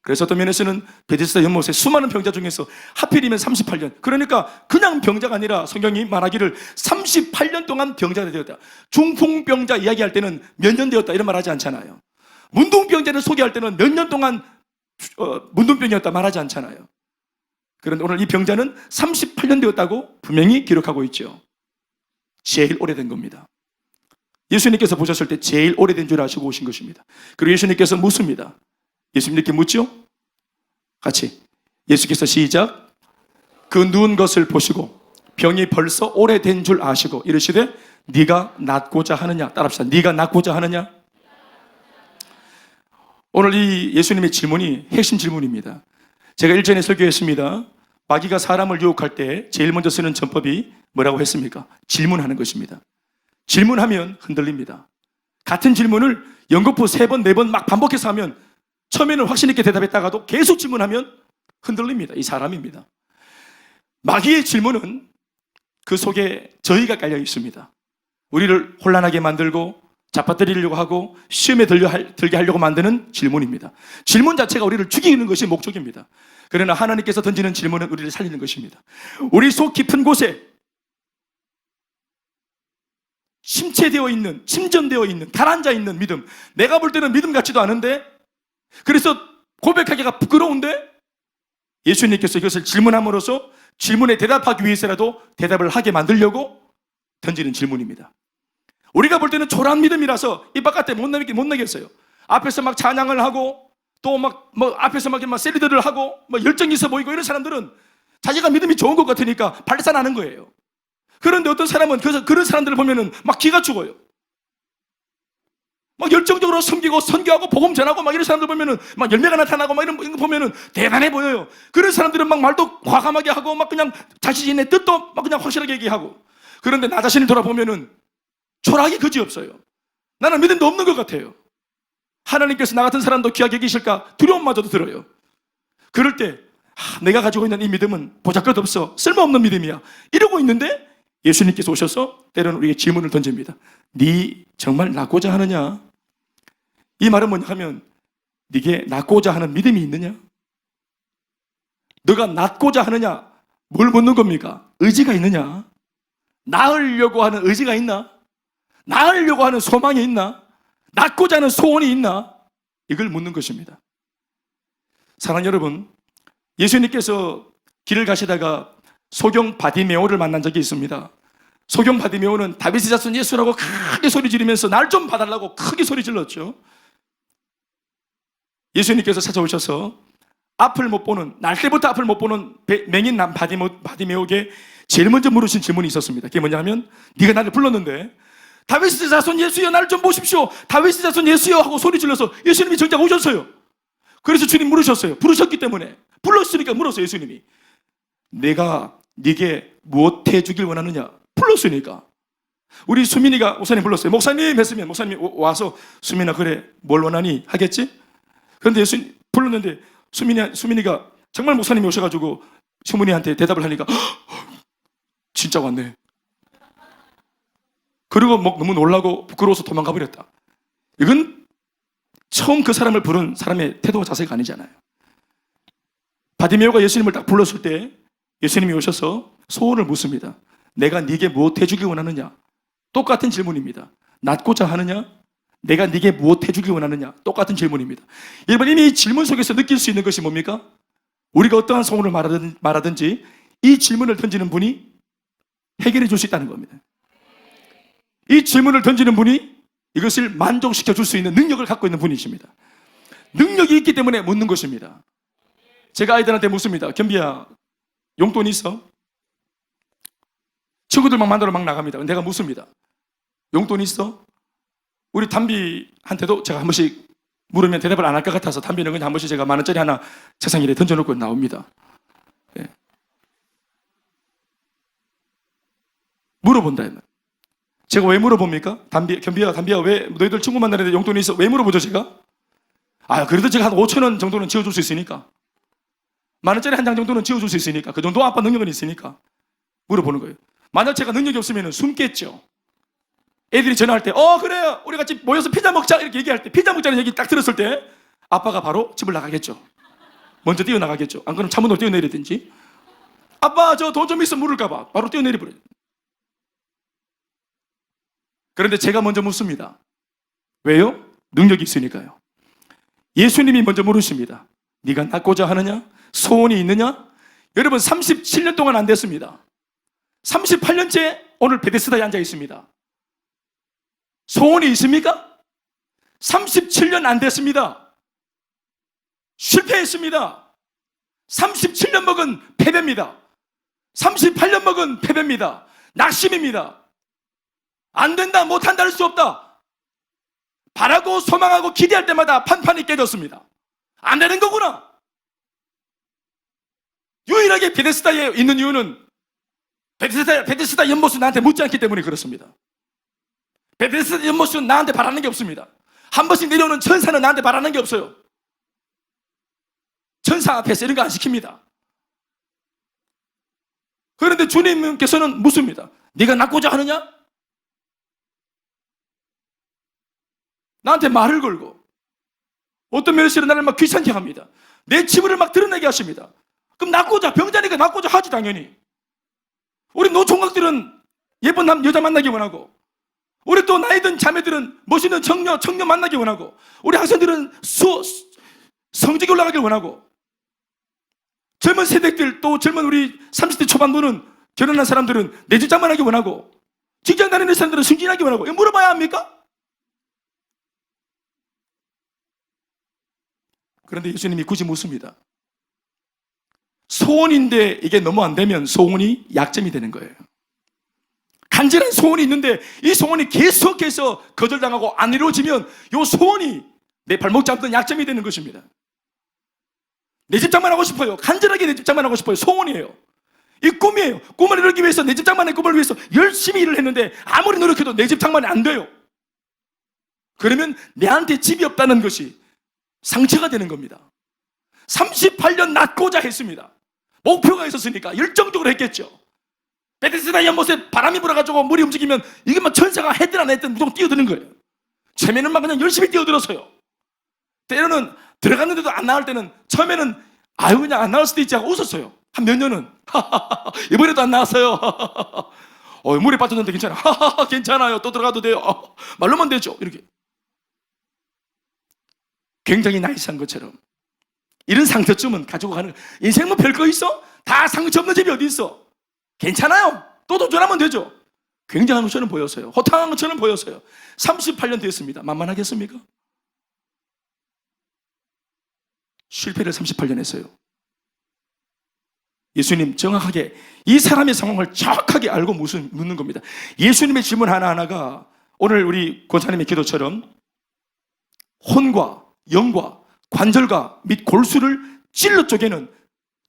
그래서 어떤 면에서는 베데스다 연못에 수많은 병자 중에서 하필이면 38년, 그러니까 그냥 병자가 아니라 성경이 말하기를 38년 동안 병자가 되었다. 중풍병자 이야기할 때는 몇 년 되었다 이런 말 하지 않잖아요. 문둥병자를 소개할 때는 몇 년 동안 문둥병이었다 말하지 않잖아요. 그런데 오늘 이 병자는 38년 되었다고 분명히 기록하고 있죠. 제일 오래된 겁니다. 예수님께서 보셨을 때 제일 오래된 줄 아시고 오신 것입니다. 그리고 예수님께서 묻습니다. 예수님께 묻죠? 같이 예수께서 시작. 그 누운 것을 보시고 병이 벌써 오래된 줄 아시고 이르시되 네가 낫고자 하느냐. 따라합시다. 네가 낫고자 하느냐. 오늘 이 예수님의 질문이 핵심 질문입니다. 제가 일전에 설교했습니다. 마귀가 사람을 유혹할 때 제일 먼저 쓰는 전법이 뭐라고 했습니까? 질문하는 것입니다. 질문하면 흔들립니다. 같은 질문을 연거푸 3번, 4번 막 반복해서 하면 처음에는 확신 있게 대답했다가도 계속 질문하면 흔들립니다. 이 사람입니다. 마귀의 질문은 그 속에 저희가 깔려 있습니다. 우리를 혼란하게 만들고 잡아뜨리려고 하고 시험에 들게 하려고 만드는 질문입니다. 질문 자체가 우리를 죽이는 것이 목적입니다. 그러나 하나님께서 던지는 질문은 우리를 살리는 것입니다. 우리 속 깊은 곳에 침체되어 있는, 침전되어 있는, 가라앉아 있는 믿음. 내가 볼 때는 믿음 같지도 않은데, 그래서 고백하기가 부끄러운데 예수님께서 이것을 질문함으로써 질문에 대답하기 위해서라도 대답을 하게 만들려고 던지는 질문입니다. 우리가 볼 때는 초라한 믿음이라서 입 바깥에 못 나겠어요. 앞에서 막 찬양을 하고 또 앞에서 막 셀리드를 하고 열정이 있어 보이고 이런 사람들은 자기가 믿음이 좋은 것 같으니까 발산하는 거예요. 그런데 어떤 사람은 그런 사람들을 보면은 막 기가 죽어요. 막 열정적으로 섬기고 선교하고 복음 전하고 막 이런 사람들 보면은 막 열매가 나타나고 막 이런 거 보면은 대단해 보여요. 그런 사람들은 막 말도 과감하게 하고 막 그냥 자신의 뜻도 막 그냥 확실하게 얘기하고. 그런데 나 자신을 돌아보면은 초라하기 그지없어요. 나는 믿음도 없는 것 같아요. 하나님께서 나 같은 사람도 귀하게 여기실까 두려움마저도 들어요. 그럴 때 내가 가지고 있는 이 믿음은 보잘것없어, 쓸모없는 믿음이야 이러고 있는데 예수님께서 오셔서 때로는 우리에게 질문을 던집니다. 네 정말 낫고자 하느냐? 이 말은 뭐냐 하면 네게 낫고자 하는 믿음이 있느냐? 너가 낫고자 하느냐? 뭘 묻는 겁니까? 의지가 있느냐? 나으려고 하는 의지가 있나? 나으려고 하는 소망이 있나? 낫고자 하는 소원이 있나? 이걸 묻는 것입니다. 사랑하는 여러분, 예수님께서 길을 가시다가 소경 바디메오를 만난 적이 있습니다. 소경 바디메오는 다윗의 자손 예수라고 크게 소리 지르면서 날 좀 봐달라고 크게 소리 질렀죠. 예수님께서 찾아오셔서 앞을 못 보는, 날 때부터 앞을 못 보는 맹인 남 바디메오에게 제일 먼저 물으신 질문이 있었습니다. 그게 뭐냐 하면 네가 나를 불렀는데 다윗의 자손 예수여 나를 좀 보십시오. 다윗의 자손 예수여 하고 소리 질러서 예수님이 정작 오셨어요. 그래서 주님 물으셨어요. 부르셨기 때문에. 불렀으니까 물었어요. 예수님이. 내가 네게 무엇 해주길 원하느냐? 불렀으니까. 우리 수민이가 목사님 불렀어요. 목사님 했으면 목사님이 와서 수민아 그래 뭘 원하니? 하겠지? 그런데 예수님 불렀는데 수민이가 정말 목사님이 오셔가지고 수민이한테 대답을 하니까 진짜 왔네. 그리고 너무 놀라고 부끄러워서 도망가 버렸다. 이건 처음 그 사람을 부른 사람의 태도와 자세가 아니잖아요. 바디메오가 예수님을 딱 불렀을 때 예수님이 오셔서 소원을 묻습니다. 내가 네게 무엇 해주길 원하느냐? 똑같은 질문입니다. 낫고자 하느냐? 내가 네게 무엇 해주길 원하느냐? 똑같은 질문입니다. 여러분 이미 이 질문 속에서 느낄 수 있는 것이 뭡니까? 우리가 어떠한 소원을 말하든지 이 질문을 던지는 분이 해결해 줄 수 있다는 겁니다. 이 질문을 던지는 분이 이것을 만족시켜 줄 수 있는 능력을 갖고 있는 분이십니다. 능력이 있기 때문에 묻는 것입니다. 제가 아이들한테 묻습니다. 겸비야 용돈 있어? 친구들 막 만나러 막 나갑니다. 내가 묻습니다. 용돈 있어? 우리 담비한테도 제가 한 번씩 물으면 대답을 안 할 것 같아서 담비는 그냥 한 번씩 제가 10,000원짜리 하나 책상 위에 던져놓고 나옵니다. 네. 물어본다. 제가 왜 물어봅니까? 담비야 왜 너희들 친구 만나는데 용돈이 있어? 왜 물어보죠 제가? 그래도 제가 한 5,000원 정도는 지어줄 수 있으니까 10,000원짜리 한 장 정도는 지어줄 수 있으니까 그 정도 아빠 능력은 있으니까 물어보는 거예요. 만약 제가 능력이 없으면 숨겠죠. 애들이 전화할 때 그래요 우리 같이 모여서 피자 먹자 이렇게 얘기할 때 피자 먹자는 얘기 딱 들었을 때 아빠가 바로 집을 나가겠죠. 먼저 뛰어나가겠죠. 안 그러면 차문으로 뛰어내리든지 아빠 저 돈 좀 있어 물을까 봐 바로 뛰어내리버려요. 그런데 제가 먼저 묻습니다. 왜요? 능력이 있으니까요. 예수님이 먼저 물으십니다. 네가 낫고자 하느냐? 소원이 있느냐? 여러분 37년 동안 안 됐습니다. 38년째 오늘 베데스다에 앉아 있습니다. 소원이 있습니까? 37년 안 됐습니다. 실패했습니다. 37년 먹은 패배입니다. 38년 먹은 패배입니다. 낙심입니다. 안 된다, 못한다 할 수 없다. 바라고 소망하고 기대할 때마다 판판이 깨졌습니다. 안 되는 거구나. 유일하게 베데스다에 있는 이유는 베데스다 연못은 나한테 묻지 않기 때문에 그렇습니다. 베데스다 연못은 나한테 바라는 게 없습니다. 한 번씩 내려오는 천사는 나한테 바라는 게 없어요. 천사 앞에서 이런 거 안 시킵니다. 그런데 주님께서는 묻습니다. 네가 낳고자 하느냐? 나한테 말을 걸고 어떤 멸시로 나를 막 귀찮게 합니다. 내 치부를 막 드러내게 하십니다. 그럼 낳고자, 병자니까 낳고자 하지 당연히. 우리 노총각들은 예쁜 여자 만나기 원하고, 우리 또 나이 든 자매들은 멋있는 청년 만나기 원하고, 우리 학생들은 성적이 올라가길 원하고, 젊은 세대들 또 젊은 우리 30대 초반부는 결혼한 사람들은 내 집 장만하기 원하고, 직장 다니는 사람들은 승진하기 원하고. 이거 물어봐야 합니까? 그런데 예수님이 굳이 묻습니다. 소원인데 이게 너무 안 되면 소원이 약점이 되는 거예요. 간절한 소원이 있는데 이 소원이 계속해서 거절당하고 안 이루어지면 이 소원이 내 발목 잡던 약점이 되는 것입니다. 내 집 장만하고 싶어요. 간절하게 내 집 장만하고 싶어요. 소원이에요. 이 꿈이에요. 꿈을 이루기 위해서, 내 집 장만의 꿈을 위해서 열심히 일을 했는데 아무리 노력해도 내 집 장만이 안 돼요. 그러면 내한테 집이 없다는 것이 상처가 되는 겁니다. 38년 낳고자 했습니다. 목표가 있었으니까 열정적으로 했겠죠. 베데스다 연못에 바람이 불어가지고 물이 움직이면 이게 막 천사가 해든 안 해든 무조건 뛰어드는 거예요. 처음에는 막 그냥 열심히 뛰어들었어요. 때로는 들어갔는데도 안 나올 때는 처음에는 아유 그냥 안 나올 수도 있지 하고 웃었어요. 한 몇 년은 이번에도 안 나왔어요. 물에 빠졌는데 괜찮아. 괜찮아요. 또 들어가도 돼요. 말로만 되죠. 이렇게 굉장히 나이스한 것처럼 이런 상처쯤은 가지고 가는 거예요. 인생 뭐 별거 있어? 다 상처 없는 집이 어디 있어? 괜찮아요. 또 도전하면 되죠. 굉장한 것처럼 보였어요. 호탕한 것처럼 보였어요. 38년 됐습니다. 만만하겠습니까? 실패를 38년 했어요. 예수님 정확하게 이 사람의 상황을 정확하게 알고 묻는 겁니다. 예수님의 질문 하나하나가 오늘 우리 권사님의 기도처럼 혼과 영과 관절과 및 골수를 찔러 쪼개는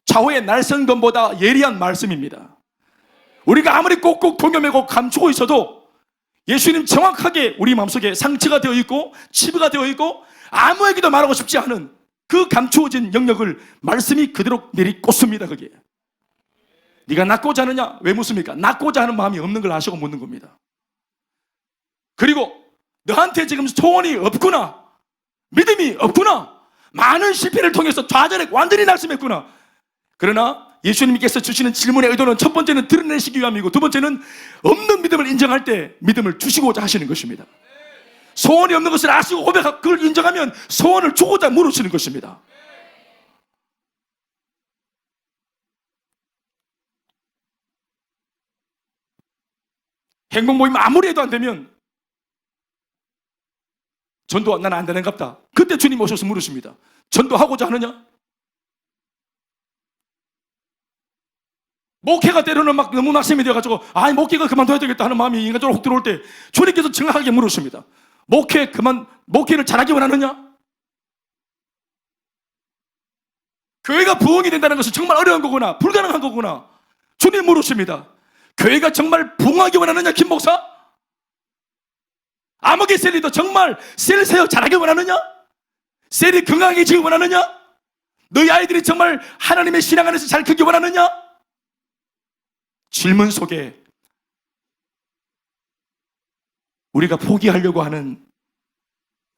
좌우의 날선검보다 예리한 말씀입니다. 우리가 아무리 꼭꼭 동여매고 감추고 있어도 예수님 정확하게 우리 마음속에 상처가 되어 있고 치부가 되어 있고 아무에게도 말하고 싶지 않은 그 감추어진 영역을 말씀이 그대로 내리꽂습니다. 거기에 네가 낳고자 하느냐? 왜 묻습니까? 낳고자 하는 마음이 없는 걸 아시고 묻는 겁니다. 그리고 너한테 지금 소원이 없구나, 믿음이 없구나, 많은 실패를 통해서 좌절에 완전히 낙심했구나. 그러나 예수님께서 주시는 질문의 의도는 첫 번째는 드러내시기 위함이고 두 번째는 없는 믿음을 인정할 때 믿음을 주시고자 하시는 것입니다. 소원이 없는 것을 아시고 고백하고 그걸 인정하면 소원을 주고자 물으시는 것입니다. 행복 모임 아무리 해도 안 되면 전도 나는 안 되는갑다. 그때 주님 오셔서 물으십니다. 전도하고자 하느냐? 목회가 때로는 막 너무 낙심이 되어가지고 목회가 그만둬야 되겠다 하는 마음이 인간적으로 혹 들어올 때 주님께서 정확하게 물으십니다. 목회를 잘하기 원하느냐? 교회가 부흥이 된다는 것은 정말 어려운 거구나, 불가능한 거구나. 주님 물으십니다. 교회가 정말 부흥하기 원하느냐, 김 목사? 아무개 셀리도 정말 셀 사역 잘하기 원하느냐? 셀이 건강해지기 원하느냐? 너희 아이들이 정말 하나님의 신앙 안에서 잘 크기 원하느냐? 질문 속에 우리가 포기하려고 하는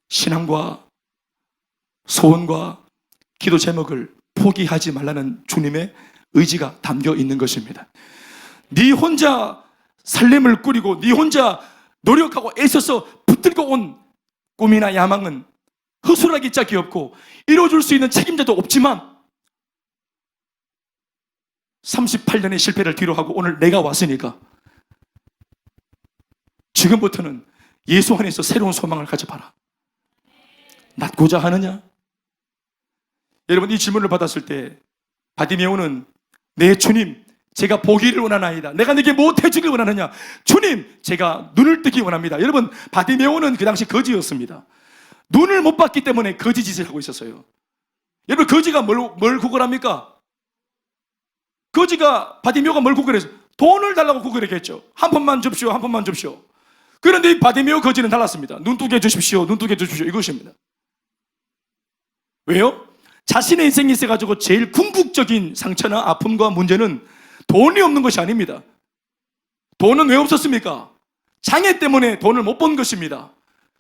신앙과 소원과 기도 제목을 포기하지 말라는 주님의 의지가 담겨 있는 것입니다. 네 혼자 살림을 꾸리고 네 혼자 노력하고 애써서 붙들고 온 꿈이나 야망은 허술하기 짝이 없고 이루어줄 수 있는 책임자도 없지만 38년의 실패를 뒤로하고 오늘 내가 왔으니까 지금부터는 예수 안에서 새로운 소망을 가져봐라. 낳고자 하느냐? 여러분, 이 질문을 받았을 때 바디메오는 내 주님, 제가 보기를 원하나이다. 내가 네게 무엇 해주길 원하느냐? 주님, 제가 눈을 뜨기 원합니다. 여러분, 바디메오는 그 당시 거지였습니다. 눈을 못 봤기 때문에 거지 짓을 하고 있었어요. 여러분, 거지가 뭘 구걸합니까? 거지가, 바디메오가 뭘 구걸해서 돈을 달라고 구걸했겠죠. 한 푼만 줍시오, 한 푼만 줍시오. 그런데 이 바디메오 거지는 달랐습니다. 눈뜨게 해주십시오, 눈뜨게 해주십시오. 이것입니다. 왜요? 자신의 인생에 있어가지고 제일 궁극적인 상처나 아픔과 문제는 돈이 없는 것이 아닙니다. 돈은 왜 없었습니까? 장애 때문에 돈을 못 번 것입니다.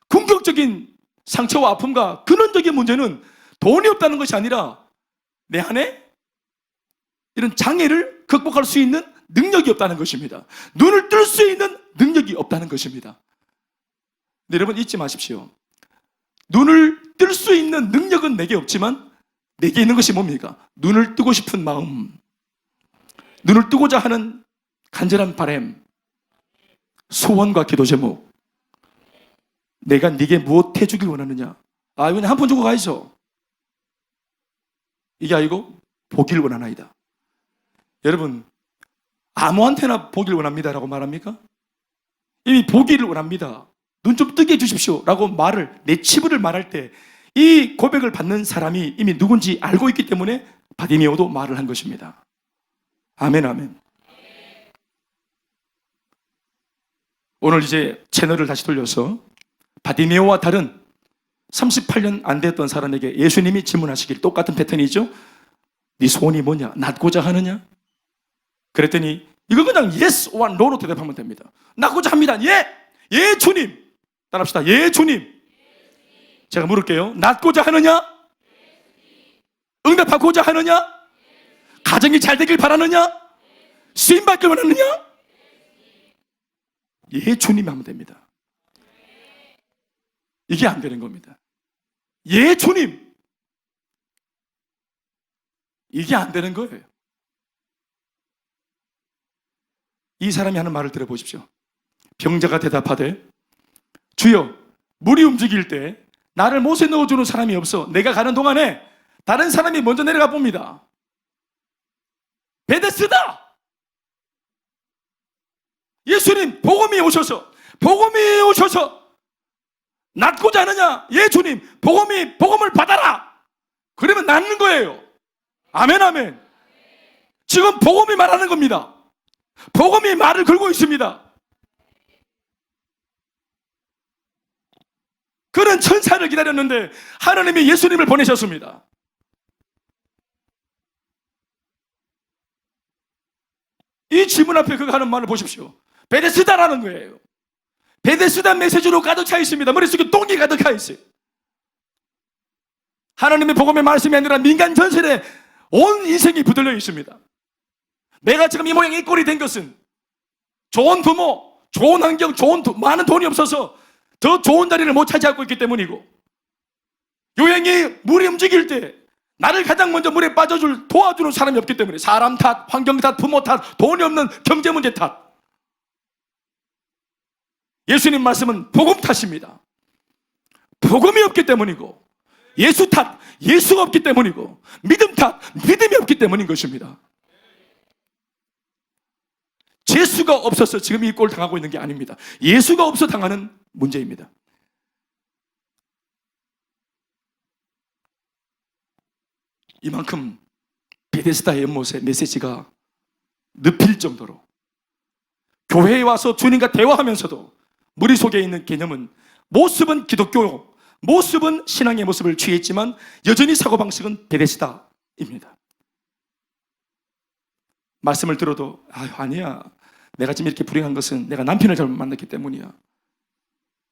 궁극적인 상처와 아픔과 근원적인 문제는 돈이 없다는 것이 아니라 내 안에 이런 장애를 극복할 수 있는 능력이 없다는 것입니다. 눈을 뜰 수 있는 능력이 없다는 것입니다. 근데 여러분, 잊지 마십시오. 눈을 뜰 수 있는 능력은 내게 없지만 내게 있는 것이 뭡니까? 눈을 뜨고 싶은 마음, 눈을 뜨고자 하는 간절한 바람, 소원과 기도 제목. 내가 네게 무엇 해주길 원하느냐? 그냥 한 푼 주고 가야죠. 이게 아니고 보길 원하나이다. 여러분, 아무한테나 보길 원합니다라고 말합니까? 이미 보기를 원합니다. 눈 좀 뜨게 해주십시오 라고 내치부를 말할 때 이 고백을 받는 사람이 이미 누군지 알고 있기 때문에 바디메오도 말을 한 것입니다. 아멘, 아멘. 오늘 이제 채널을 다시 돌려서 바디메오와 다른 38년 안 됐던 사람에게 예수님이 질문하시길, 똑같은 패턴이죠. 네 소원이 뭐냐? 낫고자 하느냐? 그랬더니 이거 그냥 yes or no로 대답하면 됩니다. 낫고자 합니다. 예! 예 주님! 따라합시다. 예 주님! 제가 물을게요. 낫고자 하느냐? 응답하고자 하느냐? 가정이 잘 되길 바라느냐? 쓰임받길 원하느냐? 예 주님 하면 됩니다. 이게 안 되는 겁니다. 예 주님! 이게 안 되는 거예요. 이 사람이 하는 말을 들어보십시오. 병자가 대답하되, 주여, 물이 움직일 때 나를 못에 넣어주는 사람이 없어. 내가 가는 동안에 다른 사람이 먼저 내려가 봅니다. 베데스다! 예수님, 복음이 오셔서 낫고자 하느냐? 예 주님, 복음을 받아라! 그러면 낫는 거예요. 아멘, 아멘. 지금 복음이 말하는 겁니다. 복음이 말을 걸고 있습니다. 그런 천사를 기다렸는데 하나님이 예수님을 보내셨습니다. 이 질문 앞에 그가 하는 말을 보십시오. 베데스다라는 거예요. 베데스다 메시지로 가득 차 있습니다. 머릿속에 똥이 가득 차 있어요. 하나님의 복음의 말씀이 아니라 민간 전설에 온 인생이 붙들려 있습니다. 내가 지금 이 모양 이 꼴이 된 것은 좋은 부모, 좋은 환경, 많은 돈이 없어서 더 좋은 자리를 못 차지하고 있기 때문이고, 요행이 물이 움직일 때 나를 가장 먼저 물에 도와주는 사람이 없기 때문에, 사람 탓, 환경 탓, 부모 탓, 돈이 없는 경제 문제 탓. 예수님 말씀은 복음 탓입니다. 복음이 없기 때문이고, 예수 탓, 예수가 없기 때문이고, 믿음 탓, 믿음이 없기 때문인 것입니다. 예수가 없어서 지금 이 꼴 당하고 있는 게 아닙니다. 예수가 없어 당하는 문제입니다. 이만큼 베데스다의 연못의 메시지가 늪일 정도로 교회에 와서 주님과 대화하면서도 머릿속에 있는 개념은, 모습은 기독교, 모습은 신앙의 모습을 취했지만 여전히 사고방식은 베데스다입니다. 말씀을 들어도 아니야, 내가 지금 이렇게 불행한 것은 내가 남편을 잘못 만났기 때문이야,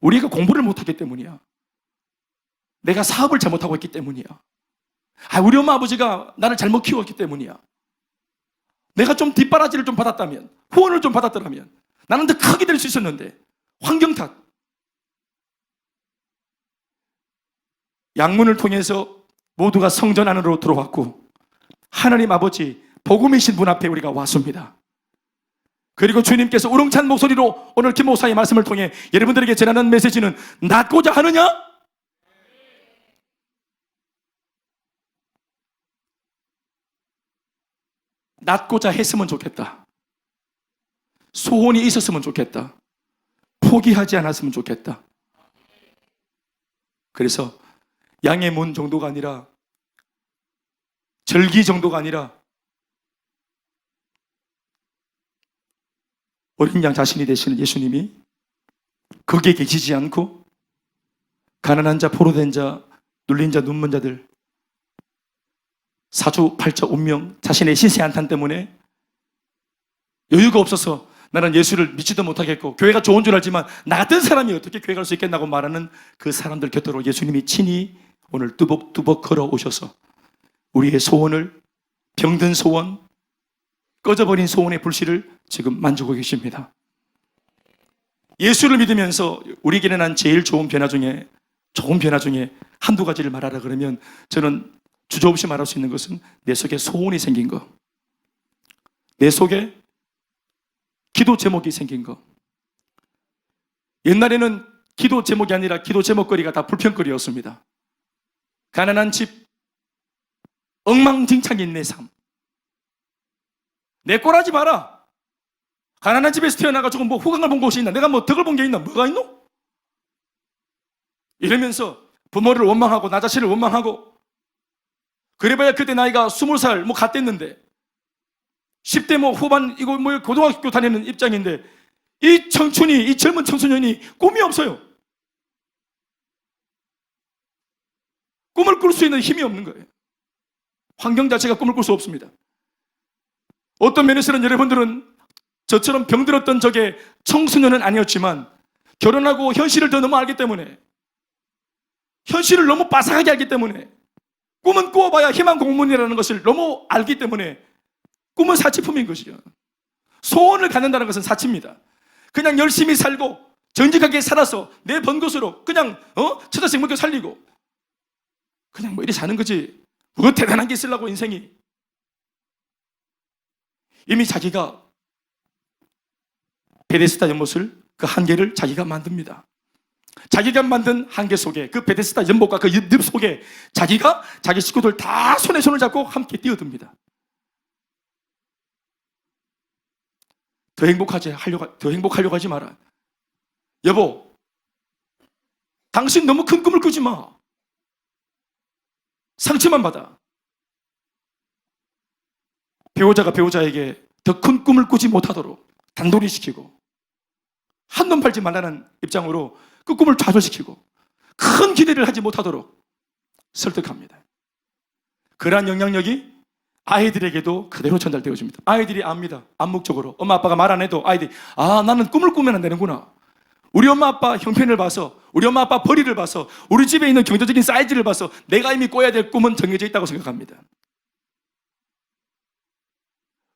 우리가 공부를 못하기 때문이야, 내가 사업을 잘못하고 있기 때문이야, 우리 엄마 아버지가 나를 잘못 키웠기 때문이야, 내가 좀 뒷바라지를 좀 받았다면, 후원을 좀 받았더라면 나는 더 크게 될 수 있었는데, 환경 탓. 양문을 통해서 모두가 성전 안으로 들어왔고, 하나님 아버지 복음이신 분 앞에 우리가 왔습니다. 그리고 주님께서 우렁찬 목소리로 오늘 김 목사의 말씀을 통해 여러분들에게 전하는 메시지는, 낫고자 하느냐? 낳고자 했으면 좋겠다. 소원이 있었으면 좋겠다. 포기하지 않았으면 좋겠다. 그래서 양의 문 정도가 아니라, 절기 정도가 아니라 어린 양 자신이 되시는 예수님이 거기에 계시지 않고 가난한 자, 포로된 자, 눌린 자, 눈먼 자들, 사주팔자 운명, 자신의 신세 한탄 때문에 여유가 없어서 나는 예수를 믿지도 못하겠고 교회가 좋은 줄 알지만 나 같은 사람이 어떻게 교회 갈 수 있겠나고 말하는 그 사람들 곁으로 예수님이 친히 오늘 뚜벅뚜벅 걸어오셔서 우리의 소원을, 병든 소원, 꺼져버린 소원의 불씨를 지금 만지고 계십니다. 예수를 믿으면서 우리에게 난 제일 좋은 변화 중에 한두 가지를 말하라 그러면 저는 주저없이 말할 수 있는 것은 내 속에 소원이 생긴 거, 내 속에 기도 제목이 생긴 거. 옛날에는 기도 제목이 아니라 기도 제목거리가 다 불평거리였습니다. 가난한 집, 엉망진창인 내 삶. 내 꼴하지 마라. 가난한 집에서 태어나가지고 뭐 후광을 본 곳이 있나? 내가 뭐 덕을 본 게 있나? 뭐가 있노? 이러면서 부모를 원망하고 나 자신을 원망하고, 그래봐야 그때 나이가 20살 뭐 갓됐는데 10대 뭐 후반 이거 뭐 고등학교 다니는 입장인데 이 청춘이, 이 젊은 청소년이 꿈이 없어요. 꿈을 꿀 수 있는 힘이 없는 거예요. 환경 자체가 꿈을 꿀 수 없습니다. 어떤 면에서는 여러분들은 저처럼 병들었던 적에 청소년은 아니었지만 결혼하고 현실을 더 너무 알기 때문에, 현실을 너무 빠삭하게 알기 때문에, 꿈은 꾸어봐야 희망 공문이라는 것을 너무 알기 때문에 꿈은 사치품인 것이죠. 소원을 갖는다는 것은 사치입니다. 그냥 열심히 살고 정직하게 살아서 내 번 것으로 그냥 처자식 먹여 살리고 그냥 뭐 이리 사는 거지. 뭐 대단한 게 있으려고 인생이. 이미 자기가 베데스다 연못을, 그 한계를 자기가 만듭니다. 자기가 만든 한계 속에, 그 베데스다 연못과 그 늪 속에 자기가 자기 식구들 다 손에 손을 잡고 함께 뛰어듭니다. 더 행복하려고 하지 마라. 여보, 당신 너무 큰 꿈을 꾸지 마. 상처만 받아. 배우자가 배우자에게 더 큰 꿈을 꾸지 못하도록 단돌이 시키고, 한눈 팔지 말라는 입장으로 그 꿈을 좌절시키고 큰 기대를 하지 못하도록 설득합니다. 그러한 영향력이 아이들에게도 그대로 전달되어집니다. 아이들이 압니다. 암묵적으로. 엄마 아빠가 말 안 해도 아이들이, 아, 나는 꿈을 꾸면 안 되는구나. 우리 엄마 아빠 형편을 봐서, 우리 엄마 아빠 벌이를 봐서, 우리 집에 있는 경제적인 사이즈를 봐서 내가 이미 꿔야 될 꿈은 정해져 있다고 생각합니다.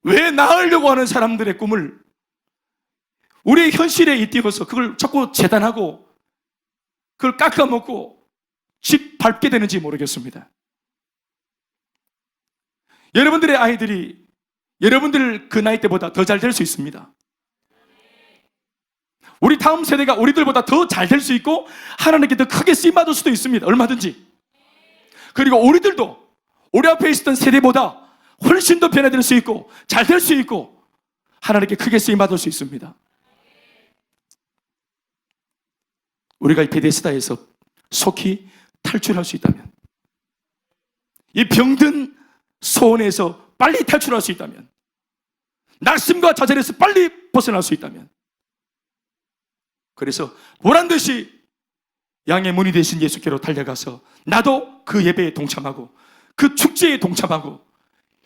왜 낳으려고 하는 사람들의 꿈을 우리의 현실에 잇띄어서 그걸 자꾸 재단하고 그걸 깎아먹고 집 밟게 되는지 모르겠습니다. 여러분들의 아이들이 여러분들 그 나이 때보다 더 잘 될 수 있습니다. 우리 다음 세대가 우리들보다 더 잘 될 수 있고 하나님께 더 크게 쓰임받을 수도 있습니다. 얼마든지. 그리고 우리들도 우리 앞에 있었던 세대보다 훨씬 더 변화될 수 있고 잘 될 수 있고 하나님께 크게 쓰임받을 수 있습니다. 우리가 이 베데스다에서 속히 탈출할 수 있다면, 이 병든 소원에서 빨리 탈출할 수 있다면, 낙심과 좌절에서 빨리 벗어날 수 있다면, 그래서 보란듯이 양의 문이 되신 예수께로 달려가서 나도 그 예배에 동참하고 그 축제에 동참하고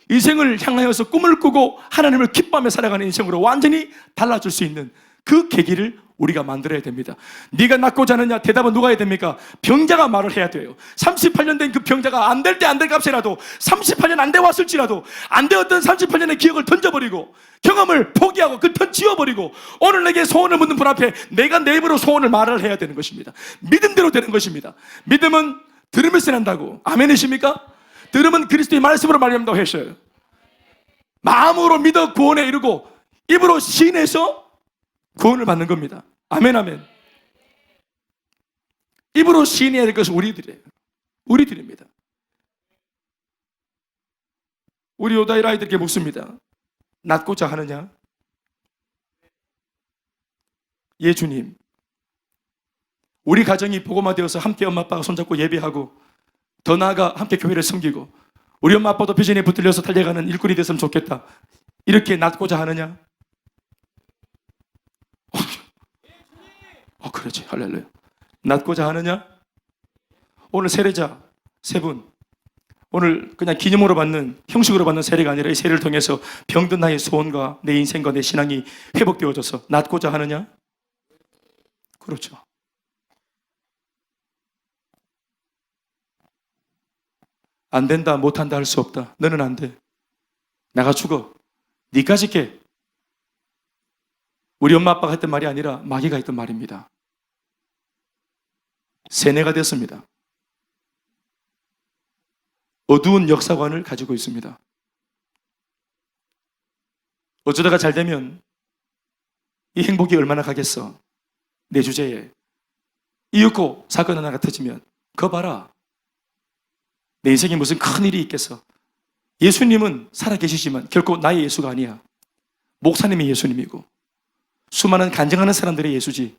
인생을 향하여서 꿈을 꾸고 하나님을 기뻐하며 살아가는 인생으로 완전히 달라질 수 있는 그 계기를 우리가 만들어야 됩니다. 네가 낳고자 하느냐? 대답은 누가 해야 됩니까? 병자가 말을 해야 돼요. 38년 된 그 병자가 안 될 때 안 될 값이라도 38년 안 돼 왔을지라도 안 되었던 38년의 기억을 던져버리고 경험을 포기하고 그 편 지워버리고 오늘 내게 소원을 묻는 분 앞에 내가 내 입으로 소원을 말을 해야 되는 것입니다. 믿음대로 되는 것입니다. 믿음은 들으면서 난다고. 아멘이십니까? 들으면 그리스도의 말씀으로 말미암다고 했어요. 마음으로 믿어 구원에 이르고 입으로 시인해서 구원을 받는 겁니다. 아멘, 아멘. 입으로 시인해야 될 것은 우리들이에요. 우리들입니다. 우리 요다일 아이들에게 묻습니다. 낳고자 하느냐? 예, 주님. 우리 가정이 복음화되어서 함께 엄마 아빠가 손잡고 예배하고 더 나아가 함께 교회를 섬기고 우리 엄마 아빠도 비전에 붙들려서 달려가는 일꾼이 됐으면 좋겠다. 이렇게 낳고자 하느냐? 그렇지. 할렐루야. 낳고자 하느냐? 오늘 세례자 세 분, 오늘 그냥 기념으로 받는, 형식으로 받는 세례가 아니라 이 세례를 통해서 병든 나의 소원과 내 인생과 내 신앙이 회복되어져서 낳고자 하느냐? 그렇죠. 안 된다, 못한다 할 수 없다. 너는 안 돼. 나가 죽어. 네가 지게. 우리 엄마 아빠가 했던 말이 아니라 마귀가 했던 말입니다. 세뇌가 됐습니다. 어두운 역사관을 가지고 있습니다. 어쩌다가 잘 되면 이 행복이 얼마나 가겠어. 내 주제에 이윽고 사건 하나가 터지면 그거 봐라. 내 인생에 무슨 큰 일이 있겠어. 예수님은 살아계시지만 결코 나의 예수가 아니야. 목사님이 예수님이고 수많은 간증하는 사람들의 예수지.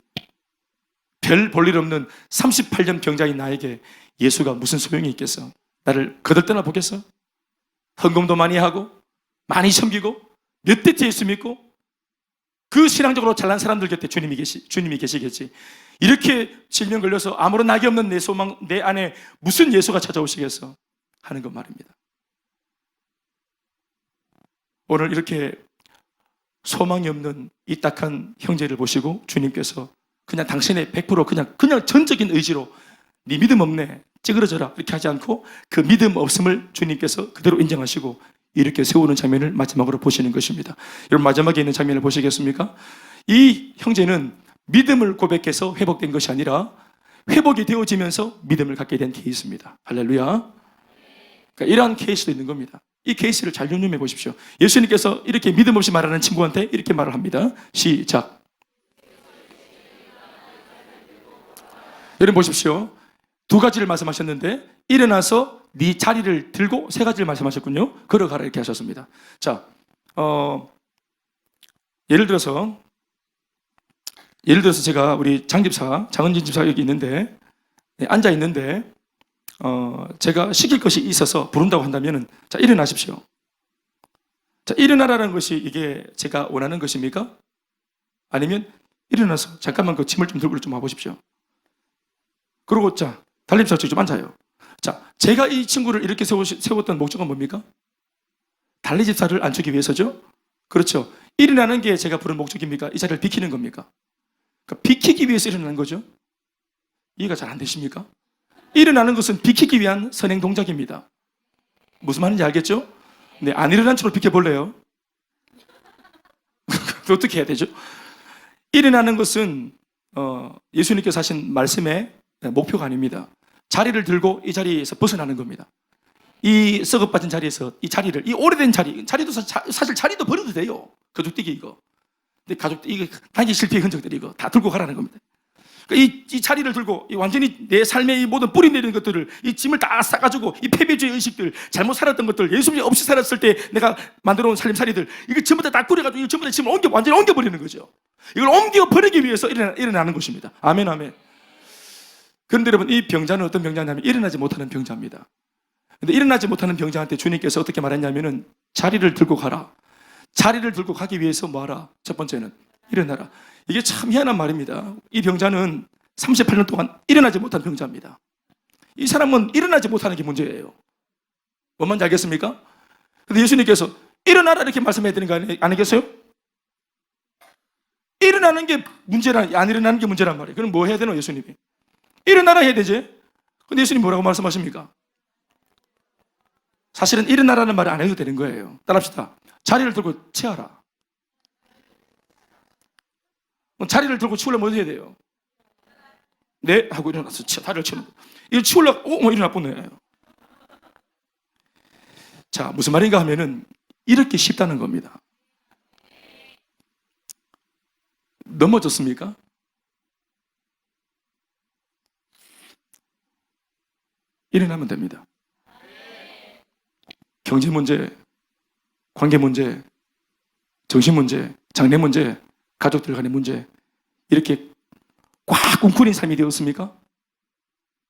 별 볼 일 없는 38년 병자인 나에게 예수가 무슨 소용이 있겠어. 나를 거들떠나 보겠어? 헌금도 많이 하고 많이 섬기고 몇 대째 예수 믿고 그 신앙적으로 잘난 사람들 곁에 주님이 계시겠지. 이렇게 질병 걸려서 아무런 낙이 없는 내 소망, 내 안에 무슨 예수가 찾아오시겠어 하는 것 말입니다. 오늘 이렇게 소망이 없는 이 딱한 형제를 보시고 주님께서 그냥 당신의 100% 그냥 전적인 의지로 네 믿음 없네, 찌그러져라 이렇게 하지 않고 그 믿음 없음을 주님께서 그대로 인정하시고 이렇게 세우는 장면을 마지막으로 보시는 것입니다. 여러분, 마지막에 있는 장면을 보시겠습니까? 이 형제는 믿음을 고백해서 회복된 것이 아니라 회복이 되어지면서 믿음을 갖게 된 케이스입니다. 할렐루야. 그러니까 이러한 케이스도 있는 겁니다. 이 케이스를 잘 유념해 보십시오. 예수님께서 이렇게 믿음 없이 말하는 친구한테 이렇게 말을 합니다. 시작. 여러분 보십시오. 두 가지를 말씀하셨는데 일어나서 네 자리를 들고 세 가지를 말씀하셨군요. 걸어가라 이렇게 하셨습니다. 자, 예를 들어서 제가 우리 장은진 집사 여기 있는데 앉아 있는데 제가 시킬 것이 있어서 부른다고 한다면은 자, 일어나십시오. 자, 일어나라는 것이 이게 제가 원하는 것입니까? 아니면 일어나서 잠깐만 그 짐을 좀 들고 좀 와보십시오. 그리고 자, 달림사 좀 앉아요. 자, 제가 이 친구를 이렇게 세웠던 목적은 뭡니까? 달리집사를 앉추기 위해서죠? 그렇죠. 일어나는 게 제가 부른 목적입니까? 이 자리를 비키는 겁니까? 그러니까 비키기 위해서 일어나는 거죠? 이해가 잘 안 되십니까? 일어나는 것은 비키기 위한 선행 동작입니다. 무슨 말인지 알겠죠? 네, 안 일어난 채로 비켜볼래요? 어떻게 해야 되죠? 일어나는 것은 예수님께서 하신 말씀의 목표가 아닙니다. 자리를 들고 이 자리에서 벗어나는 겁니다. 이 썩어빠진 자리에서 이 오래된 자리도 사실 자리도 버려도 돼요. 가죽띠기 이거. 근데 이거 단기 실패의 흔적들이 이거 다 들고 가라는 겁니다. 그러니까 이 자리를 들고 완전히 내 삶의 이 모든 뿌리 내리는 것들을 이 짐을 다 싸가지고 이 패배주의 의식들, 잘못 살았던 것들, 예수님 없이 살았을 때 내가 만들어온 살림살이들 이거 전부 다 꾸려가지고 이거 전부 다 짐을 완전히 옮겨버리는 거죠. 이걸 옮겨버리기 위해서 일어나는 것입니다. 아멘, 아멘. 그런데 여러분, 이 병자는 어떤 병자냐면 일어나지 못하는 병자입니다. 근데 일어나지 못하는 병자한테 주님께서 어떻게 말했냐면은 자리를 들고 가라. 자리를 들고 가기 위해서 뭐 하라? 첫 번째는 일어나라. 이게 참 희한한 말입니다. 이 병자는 38년 동안 일어나지 못한 병자입니다. 이 사람은 일어나지 못하는 게 문제예요. 뭔 말인지 알겠습니까? 근데 예수님께서 일어나라 이렇게 말씀해 드린 거 아니겠어요? 일어나는 게 문제란, 안 일어나는 게 문제란 말이에요. 그럼 뭐 해야 되노, 예수님이? 일어나라 해야 되지. 근데 예수님 뭐라고 말씀하십니까? 사실은 일어나라는 말을 안 해도 되는 거예요. 따라합시다. 자리를 들고 치워라. 자리를 들고 치우려면 어떻게 해야 돼요? 네? 하고 일어나서 다리를 치우는 거예요. 이거 치우려고, 일어나 보네. 자, 무슨 말인가 하면은 이렇게 쉽다는 겁니다. 넘어졌습니까? 일어나면 됩니다. 경제 문제, 관계 문제, 정신 문제, 장래 문제, 가족들 간의 문제, 이렇게 꽉 웅크린 삶이 되었습니까?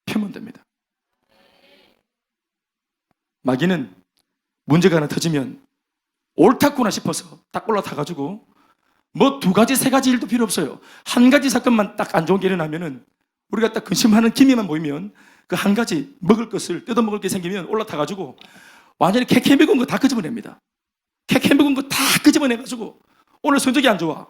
펴면 됩니다. 마귀는 문제가 하나 터지면 옳다구나 싶어서 딱 올라타가지고 뭐 두 가지, 세 가지 일도 필요 없어요. 한 가지 사건만 딱 안 좋은 게 일어나면은 우리가 딱 근심하는 기미만 보이면 그 한 가지 먹을 것을 뜯어먹을 게 생기면 올라타가지고 완전히 캐캐 먹은 거 다 끄집어냅니다. 캐캐 먹은 거 다 끄집어내가지고 오늘 성적이 안 좋아.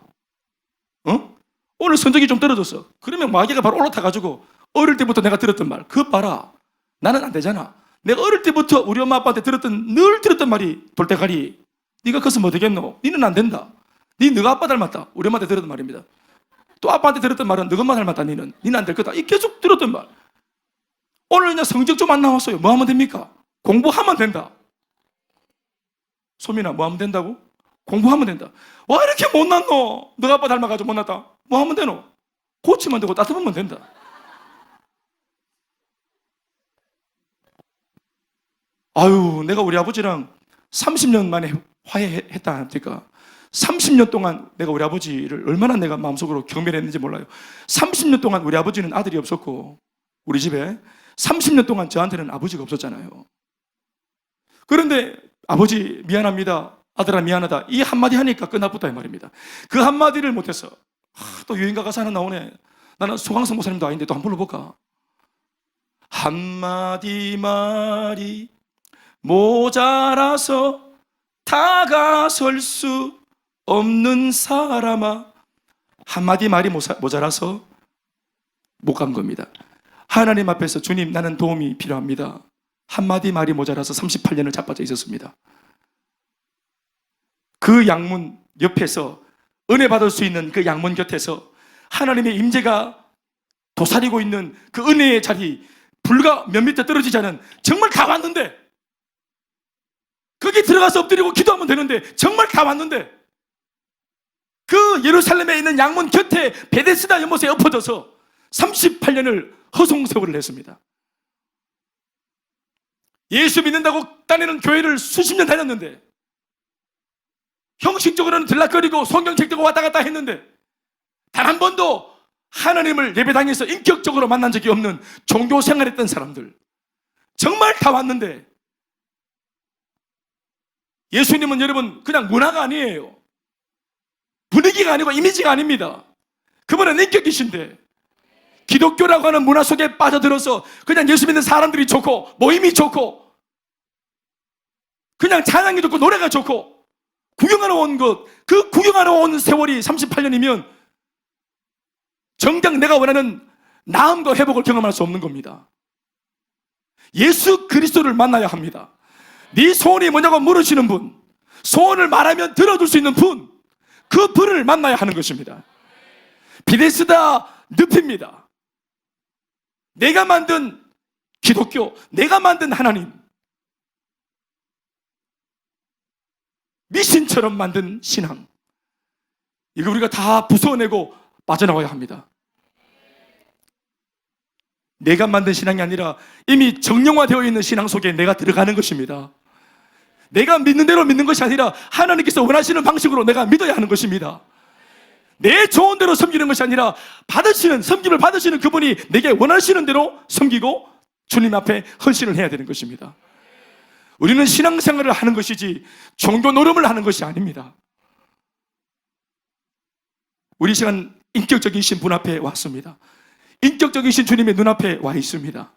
오늘 성적이 좀 떨어졌어. 그러면 마귀가 바로 올라타가지고 어릴 때부터 내가 들었던 말, 그것 봐라. 나는 안 되잖아. 내가 어릴 때부터 우리 엄마 아빠한테 늘 들었던 말이 돌대가리. 네가 커서 뭐 되겠노? 니는 안 된다. 너가 아빠 닮았다. 우리 엄마한테 들었던 말입니다. 또 아빠한테 들었던 말은 너가 엄마 닮았다. 니는 안 될 거다. 이 계속 들었던 말. 오늘 그냥 성적 좀 안 나왔어요. 뭐 하면 됩니까? 공부하면 된다. 소민아, 뭐 하면 된다고? 공부하면 된다. 와, 이렇게 못났노? 너가 아빠 닮아가지고 못났다. 뭐 하면 되노? 고치면 되고 따뜻하면 된다. 아유, 내가 우리 아버지랑 30년 만에 화해했다 하니까 30년 동안 내가 우리 아버지를 얼마나 내가 마음속으로 경멸했는지 몰라요. 30년 동안 우리 아버지는 아들이 없었고 우리 집에 30년 동안 저한테는 아버지가 없었잖아요. 그런데 아버지 미안합니다. 아들아 미안하다. 이 한마디 하니까 끝났다 이 말입니다. 그 한마디를 못해서 또 유행가 가사 하나 나오네. 나는 소강성 목사님도 아닌데 또 한번 불러볼까? 한마디 말이 모자라서 다가설 수 없는 사람아. 한마디 말이 모자라서 못 간 겁니다. 하나님 앞에서 주님 나는 도움이 필요합니다. 한마디 말이 모자라서 38년을 자빠져 있었습니다. 그 양문 옆에서 은혜 받을 수 있는 그 양문 곁에서 하나님의 임재가 도사리고 있는 그 은혜의 자리, 불과 몇 미터 떨어지지 않은, 정말 다 왔는데 거기 들어가서 엎드리고 기도하면 되는데 정말 다 왔는데 그 예루살렘에 있는 양문 곁에 베데스다 연못에 엎어져서 38년을 허송세월을 했습니다. 예수 믿는다고 다니는 교회를 수십 년 다녔는데 형식적으로는 들락거리고 성경책 들고 왔다 갔다 했는데 단 한 번도 하나님을 예배당에서 인격적으로 만난 적이 없는 종교 생활했던 사람들, 정말 다 왔는데 예수님은 여러분 그냥 문화가 아니에요. 분위기가 아니고 이미지가 아닙니다. 그분은 인격이신데 기독교라고 하는 문화 속에 빠져들어서 그냥 예수 믿는 사람들이 좋고 모임이 좋고 그냥 찬양이 좋고 노래가 좋고 구경하러 온 것, 그 구경하러 온 세월이 38년이면 정작 내가 원하는 나음과 회복을 경험할 수 없는 겁니다. 예수 그리스도를 만나야 합니다. 네 소원이 뭐냐고 물으시는 분, 소원을 말하면 들어줄 수 있는 분, 그 분을 만나야 하는 것입니다. 베데스다 늪입니다. 내가 만든 기독교, 내가 만든 하나님, 미신처럼 만든 신앙, 이거 우리가 다 부숴내고 빠져나와야 합니다. 내가 만든 신앙이 아니라 이미 정령화되어 있는 신앙 속에 내가 들어가는 것입니다. 내가 믿는 대로 믿는 것이 아니라 하나님께서 원하시는 방식으로 내가 믿어야 하는 것입니다. 내 좋은 대로 섬기는 것이 아니라 섬김을 받으시는 그분이 내게 원하시는 대로 섬기고 주님 앞에 헌신을 해야 되는 것입니다. 우리는 신앙생활을 하는 것이지 종교 노름을 하는 것이 아닙니다. 우리 시간 인격적이신 분 앞에 왔습니다. 인격적이신 주님의 눈앞에 와 있습니다.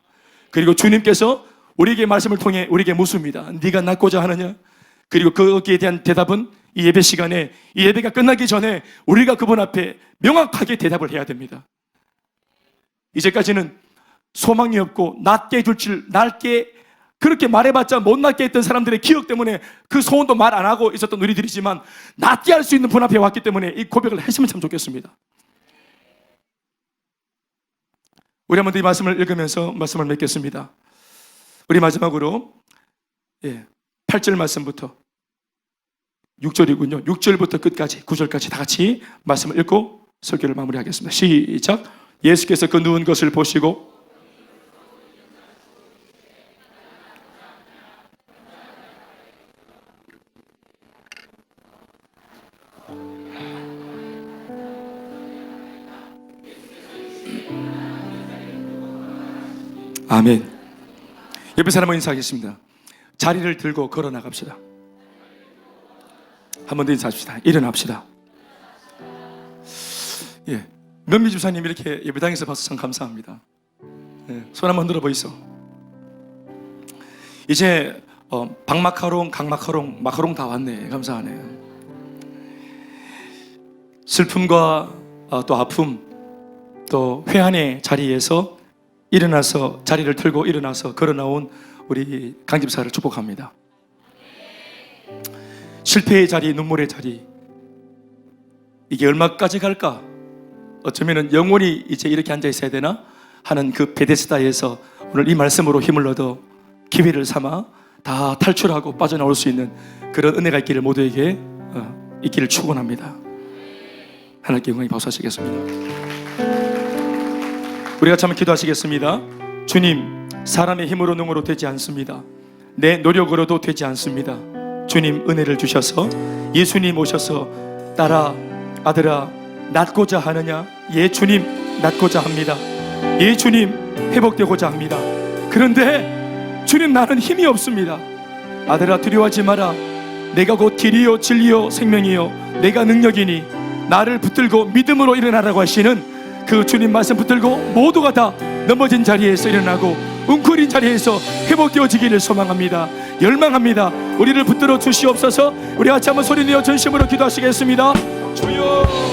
그리고 주님께서 우리에게 말씀을 통해 우리에게 묻습니다. 네가 낫고자 하느냐? 그리고 거기에 대한 대답은 이 예배 시간에, 이 예배가 끝나기 전에 우리가 그분 앞에 명확하게 대답을 해야 됩니다. 이제까지는 소망이 없고 낮게 그렇게 말해봤자 못 낫게 했던 사람들의 기억 때문에 그 소원도 말 안 하고 있었던 우리들이지만 낫게 할 수 있는 분 앞에 왔기 때문에 이 고백을 했으면 참 좋겠습니다. 우리 한번 더 이 말씀을 읽으면서 말씀을 맺겠습니다. 우리 마지막으로 8절 말씀부터 6절이군요. 6절부터 끝까지 9절까지 다 같이 말씀을 읽고 설교를 마무리하겠습니다. 시작. 예수께서 그 누운 것을 보시고 아멘. 옆에 사람과 인사하겠습니다. 자리를 들고 걸어 나갑시다. 한 번 더 인사합시다. 일어납시다. 예, 면미 집사님 이렇게 예배당에서 봐서 참 감사합니다. 예, 손 한번 들어 보이소. 이제 박마카롱, 강마카롱, 마카롱 다 왔네. 감사하네요. 슬픔과 또 아픔, 또 회한의 자리에서 일어나서 자리를 틀고 일어나서 걸어 나온 우리 강 집사를 축복합니다. 실패의 자리, 눈물의 자리, 이게 얼마까지 갈까? 어쩌면 영원히 이제 이렇게 앉아 있어야 되나 하는 그 베데스다에서 오늘 이 말씀으로 힘을 얻어 기회를 삼아 다 탈출하고 빠져나올 수 있는 그런 은혜가 있기를 모두에게 있기를 축원합니다. 하나님께 영광이 박수하시겠습니다. 우리가 한번 기도하시겠습니다. 주님, 사람의 힘으로 능으로 되지 않습니다. 내 노력으로도 되지 않습니다. 주님 은혜를 주셔서 예수님 오셔서 딸아, 아들아, 낫고자 하느냐? 예 주님, 낫고자 합니다. 예 주님, 회복되고자 합니다. 그런데 주님, 나는 힘이 없습니다. 아들아, 두려워하지 마라. 내가 곧 길이요 진리요 생명이요 내가 능력이니 나를 붙들고 믿음으로 일어나라고 하시는 그 주님 말씀 붙들고 모두가 다 넘어진 자리에서 일어나고 웅크린 자리에서 회복되어지기를 소망합니다. 열망합니다. 우리를 붙들어 주시옵소서. 우리 같이 한번 소리내어 전심으로 기도하시겠습니다. 주여.